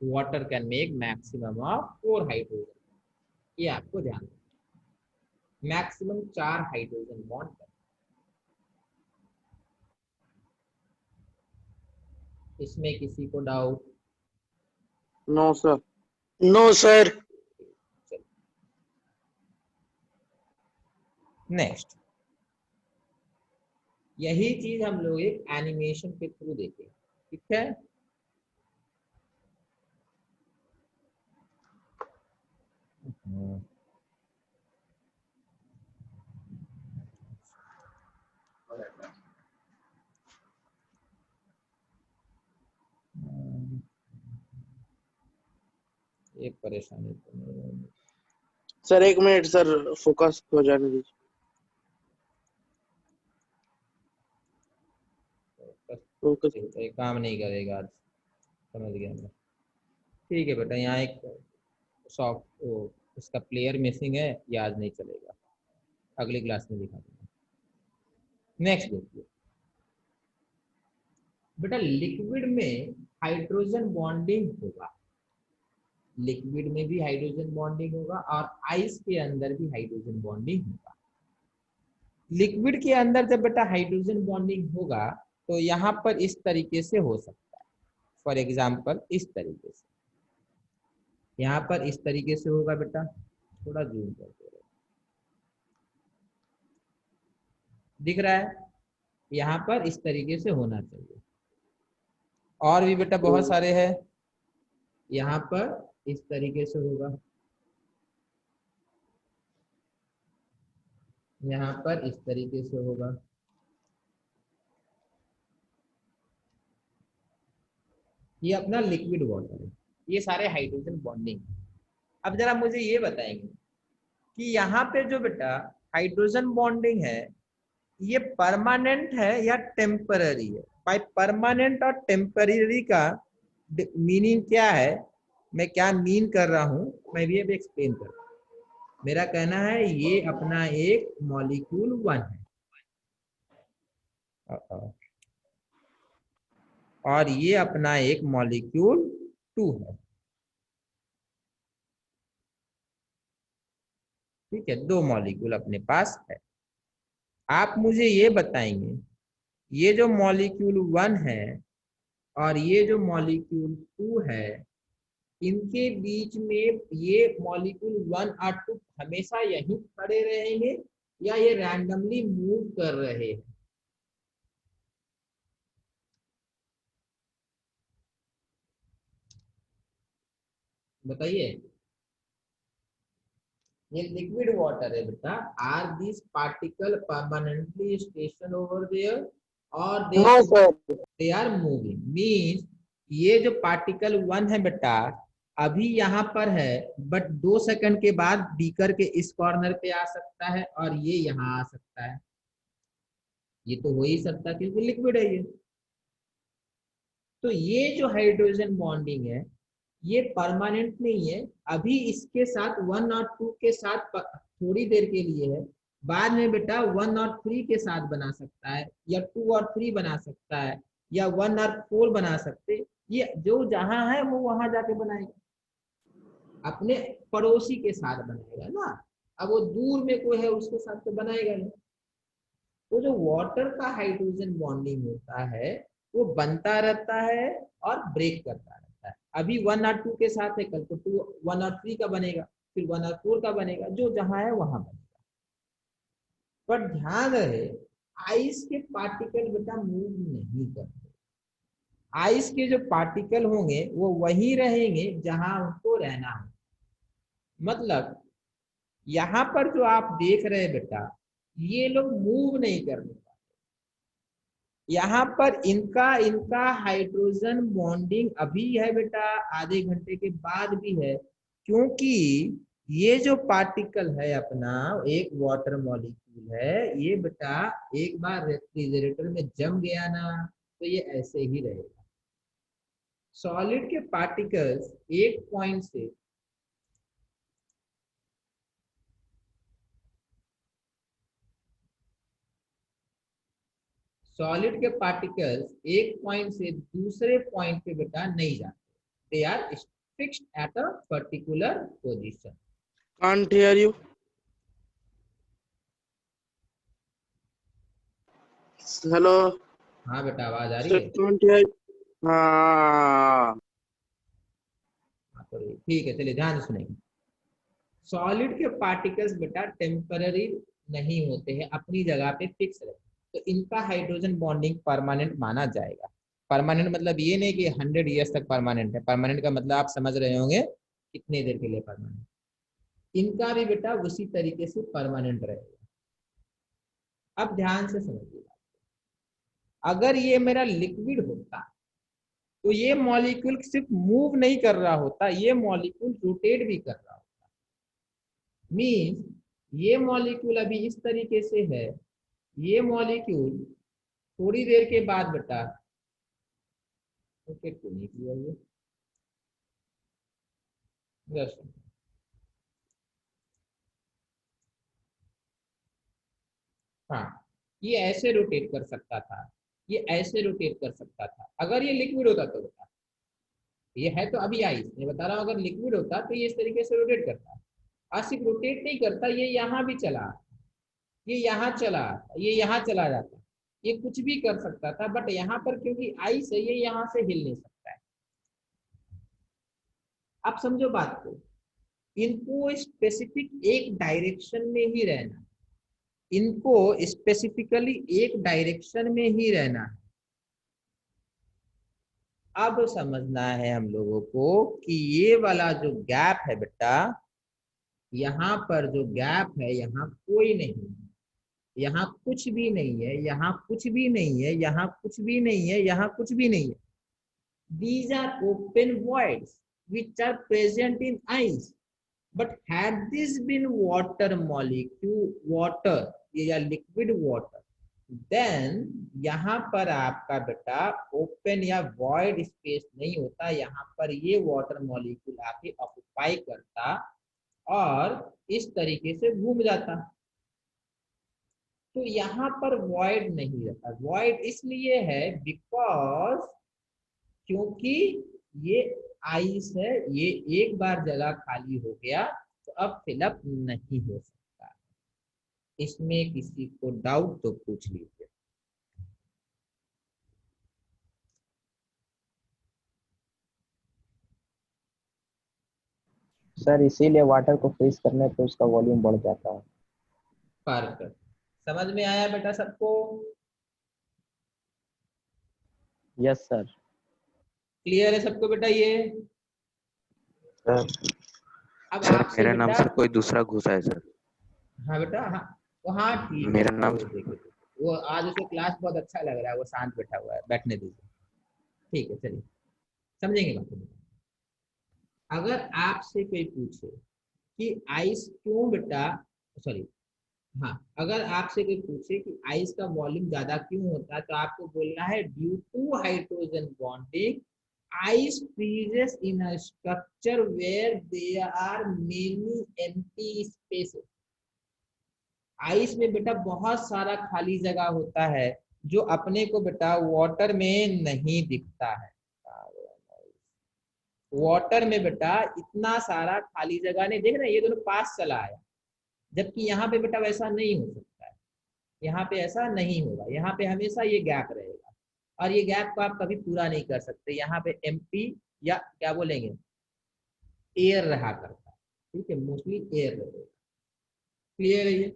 Water can make maximum of 4 hydrogen, ये आपको ध्यान रखना, maximum 4 hydrogen bond. इसमें किसी को doubt? No sir. No sir. Next, यही चीज हम लोग एक एनिमेशन के थ्रू देखें, ठीक है? एक परेशानी तो नहीं है। सर एक मिनट सर, फोकस हो जाने दीजिए। फोकस ये काम नहीं करेगा आज, समझ गया मैं। ठीक है बेटा, यहाँ एक सॉफ्ट इसका प्लेयर मिसिंग है, ये आज नहीं चलेगा, अगली क्लास में दिखा दूंगा। नेक्स्ट देखिए बेटा, लिक्विड में हाइड्रोजन बॉन्डिंग होगा, लिक्विड में भी हाइड्रोजन बॉन्डिंग होगा और आइस के अंदर भी हाइड्रोजन बॉन्डिंग होगा। लिक्विड के अंदर जब बेटा हाइड्रोजन बॉन्डिंग होगा तो यहाँ पर इस तरीके से हो सकता है, फॉर एग्जाम्पल इस तरीके से, यहाँ पर इस तरीके से होगा बेटा, थोड़ा जूम करते रहो, दिख रहा है? यहाँ पर इस तरीके से होना चाहिए। और भी बेटा बहुत सारे हैं, यहाँ पर इस तरीके से होगा, यहाँ पर इस तरीके से होगा। ये अपना लिक्विड वाटर है, ये सारे हाइड्रोजन बॉन्डिंग। अब जरा मुझे ये बताएंगे कि यहाँ पे जो बेटा हाइड्रोजन बॉन्डिंग है ये परमानेंट है या टेम्पररी है? बाय परमानेंट और टेम्पररी का मीनिंग क्या है, मैं क्या मीन कर रहा हूं, मैं भी अब एक्सप्लेन कर रहा हूं। मेरा कहना है ये अपना एक मॉलिक्यूल 1 है और ये अपना एक मॉलिक्यूल 2 है। ठीक है, 2 मॉलिक्यूल अपने पास है। आप मुझे ये बताएंगे ये जो मॉलिक्यूल 1 है और ये जो मॉलिक्यूल 2 है, इनके बीच में ये मॉलिक्यूल 1 और 2 हमेशा यहीं खड़े रहेंगे या ये रैंडमली मूव कर रहे हैं? बताइए। ये लिक्विड वाटर है बेटा। Are this particle permanently station over there और No, sir. They are moving? Means ये जो पार्टिकल 1 है बेटा अभी यहाँ पर है, बट 2 सेकंड के बाद बीकर के इस कॉर्नर पे आ सकता है और ये यहाँ आ सकता है। ये तो हो ही सकता है क्योंकि लिक्विड है ये। तो ये जो हाइड्रोजन बॉन्डिंग है ये परमानेंट नहीं है, अभी इसके साथ 1 और 2 के साथ थोड़ी देर के लिए है, बाद में बेटा 1 और 3 के साथ बना सकता है या 2 और 3 बना सकता है या 1 और 4 बना सकते। ये जो जहां है वो वहां जाके बनाएगा, अपने पड़ोसी के साथ बनाएगा ना। अब वो दूर में कोई है उसके साथ तो बनाएगा नहीं। तो जो वाटर का हाइड्रोजन बॉन्डिंग होता है वो बनता रहता है और ब्रेक करता रहता है। अभी 1 और 2 के साथ है, कल को 1 और 3 का बनेगा, फिर 1 और 4 का बनेगा, जो जहां है वहां बनेगा। पर ध्यान रहे आइस के पार्टिकल बेटा मूव नहीं करते। आइस के जो पार्टिकल होंगे वो वहीं रहेंगे जहां उनको रहना है। मतलब यहाँ पर जो आप देख रहे हैं बेटा ये लोग मूव नहीं करने वाले। यहाँ पर इनका हाइड्रोजन बॉन्डिंग अभी है बेटा, आधे घंटे के बाद भी है, क्योंकि ये जो पार्टिकल है अपना एक वाटर मॉलिक्यूल है, ये बेटा एक बार रेफ्रिजरेटर में जम गया ना तो ये ऐसे ही रहेगा। सॉलिड के पार्टिकल्स एक पॉइंट से सॉलिड के पार्टिकल्स एक पॉइंट से दूसरे पॉइंट पे बेटा नहीं जाते, they are fixed at a particular position. Can't hear you. Hello. हाँ बेटा आवाज आ रही Sir, है? can't hear you. हाँ हाँ, तो ठीक है, चलिए ध्यान से सुनेंगे। सॉलिड के पार्टिकल्स बेटा टेम्पररी नहीं होते हैं, अपनी जगह पे फिक्स रहते हैं, तो इनका हाइड्रोजन बॉन्डिंग परमानेंट माना जाएगा। परमानेंट मतलब ये नहीं कि 100 ईयर्स तक परमानेंट है, परमानेंट का मतलब आप समझ रहे होंगे कितने देर के लिए परमानेंट। इनका भी बेटा उसी तरीके से परमानेंट रहेगा। अब ध्यान से समझिएगा, अगर ये मेरा लिक्विड होता तो ये मॉलिक्यूल सिर्फ मूव नहीं कर रहा होता, ये मॉलिक्यूल रोटेट भी कर रहा होता। मीन्स ये मॉलिक्यूल अभी इस तरीके से है, ये मॉलिक्यूल थोड़ी देर के बाद बेटा रोटेट क्यों नहीं किया ये दर्शन। हाँ, ये ऐसे रोटेट कर सकता था, ये ऐसे रोटेट कर सकता था अगर ये लिक्विड होता तो बेटा। ये है तो अभी आइस, मैं बता रहा हूँ अगर लिक्विड होता तो ये इस तरीके से रोटेट करता। और सिर्फ रोटेट नहीं करता, ये यहाँ भी चला, ये यहाँ चला, ये यहाँ चला जाता, ये कुछ भी कर सकता था, बट यहाँ पर क्योंकि आइस है ये यहाँ से हिल नहीं सकता है। आप समझो बात को, इनको स्पेसिफिक एक डायरेक्शन में ही रहना, इनको स्पेसिफिकली एक डायरेक्शन में ही रहना है। अब समझना है हम लोगों को कि ये वाला जो गैप है बेटा, यहाँ पर जो गैप है यहाँ कोई नहीं, यहाँ कुछ भी नहीं है, यहाँ कुछ भी नहीं है, यहाँ कुछ भी नहीं है, यहाँ कुछ भी नहीं है. These are open voids which are present in ice. But had this been water molecule, water या liquid water, then यहाँ पर आपका बेटा ओपन या void स्पेस नहीं होता, यहाँ पर ये वाटर मॉलिक्यूल आके ऑक्युपाई करता और इस तरीके से घूम जाता. तो यहाँ पर void नहीं रहता. void इसलिए है बिकॉज क्योंकि ये आइस है, ये एक बार जगह खाली हो गया तो अब फिलअप नहीं हो सकता. इसमें किसी को डाउट तो पूछ लीजिए. सर इसीलिए वाटर को फ्रीज करने पे उसका वॉल्यूम बढ़ जाता है. परफेक्ट. समझ में आया बेटा सबको? Yes sir. क्लियर है सबको बेटा ये? सर अब सर आपसे मेरा नाम बेटा, सर कोई दूसरा घुसा है सर. हाँ बेटा, हाँ तो हाँ ठीक है. मेरा नाम वो आज उसे क्लास बहुत अच्छा लग रहा है, वो शांत बैठा हुआ है, बैठने दीजिए. ठीक है, चलिए समझेंगे बात को. अगर आपसे कोई पूछे कि आइस क्यों बेटा, सॉरी हाँ, अगर आपसे कोई पूछे कि आइस का वॉल्यूम ज्यादा क्यों होता है तो आपको बोलना है due to hydrogen bonding ice freezes in a structure where there are many empty spaces. Ice में बेटा बहुत सारा खाली जगह होता है जो अपने को बेटा वाटर में नहीं दिखता है. वाटर में बेटा इतना सारा खाली जगह नहीं, देख रहे ये दोनों पास चला आया, जबकि यहाँ पे बेटा वैसा नहीं हो सकता है. यहाँ पे ऐसा नहीं होगा, यहाँ पे हमेशा ये गैप रहेगा और ये गैप को आप कभी पूरा नहीं कर सकते. यहाँ पे एम्प्टी या क्या बोलेंगे एयर रहा करता है. ठीक है, मोस्टली एयर रहेगा. क्लियर है ये?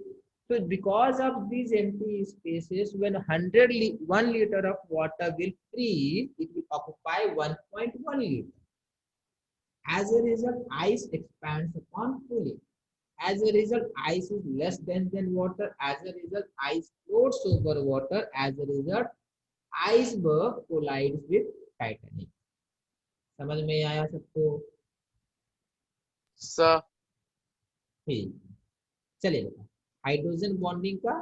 तो because of these empty spaces, when 1 liter of water will freeze, it will occupy 1.1 liter. As a result, ice expands upon cooling. As a result, ice is less dense than water. As a result, ice floats over water. As a result, iceberg collides with Titanic. समझ में आया सबको? Sir ठीक, चलिए बेटा hydrogen bonding का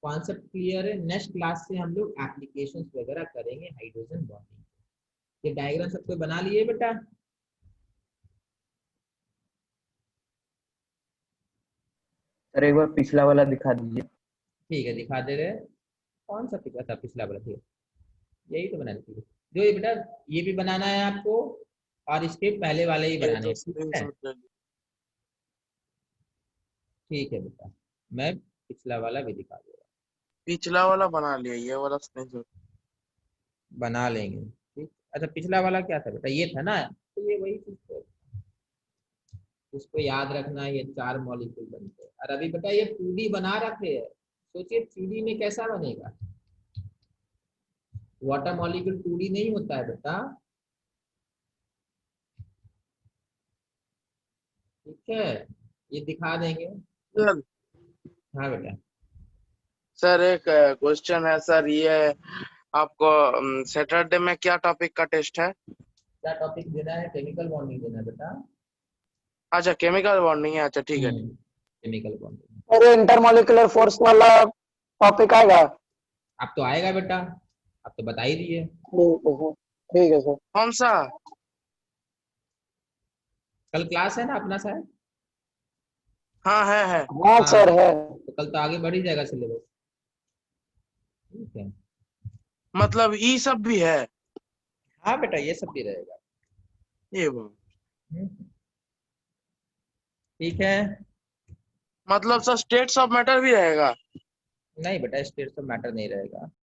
concept clear है. Next class से हम लोग एप्लीकेशंस वगैरह करेंगे हाइड्रोजन बॉन्डिंग. ये डायग्राम सबको बना लिए बेटा? सर एक बार पिछला वाला दिखा दीजिए. ठीक है, दिखा दे रहे हैं. कौन सा था पिछला वाला? ठीक है, यही तो बनाना चाहिए. जो ये बेटा ये भी बनाना है आपको और इसके पहले वाले ही बनाने हैं. ठीक है, ठीक है बेटा, मैं पिछला वाला भी दिखा दूंगा. पिछला वाला बना लिया, ये वाला स्क्रीनशॉट बना लेंगे. ठीक, अच्छा पिछला वाला क्या था बेटा? ये था ना, तो ये वही चीज तो उसको याद रखना. ये 4 मॉलिक्यूल बनते हैं और अभी बेटा ये 2D बना रखे हैं. सोचिए 3D में कैसा बनेगा. वाटर मॉलिक्यूल 2D नहीं होता है बेटा. ठीक है, ये दिखा देंगे. सर. हाँ बेटा. सर एक क्वेश्चन है सर, ये आपको सैटरडे में क्या टॉपिक का टेस्ट है? क्या टॉपिक देना है? केमिकल बॉन्डिंग देना है बेटा. अच्छा केमिकल बॉन्डिंग है. अच्छा ठीक है. Chemical bonding. अरे इंटरमोलिकुलर फोर्स वाला टॉपिक आएगा? अब तो आएगा बेटा, अब तो बता ही दिए. ठीक है सर. कौन सा? कल क्लास है ना अपना शायद? हाँ है. हाँ सर है. तो कल तो आगे बढ़ ही जाएगा सिलेबस. ठीक है, मतलब ये सब भी है? हाँ बेटा ये सब भी रहेगा. ये वो ठीक है. मतलब सर स्टेट्स ऑफ मैटर भी रहेगा? नहीं बेटा स्टेट्स ऑफ मैटर नहीं रहेगा.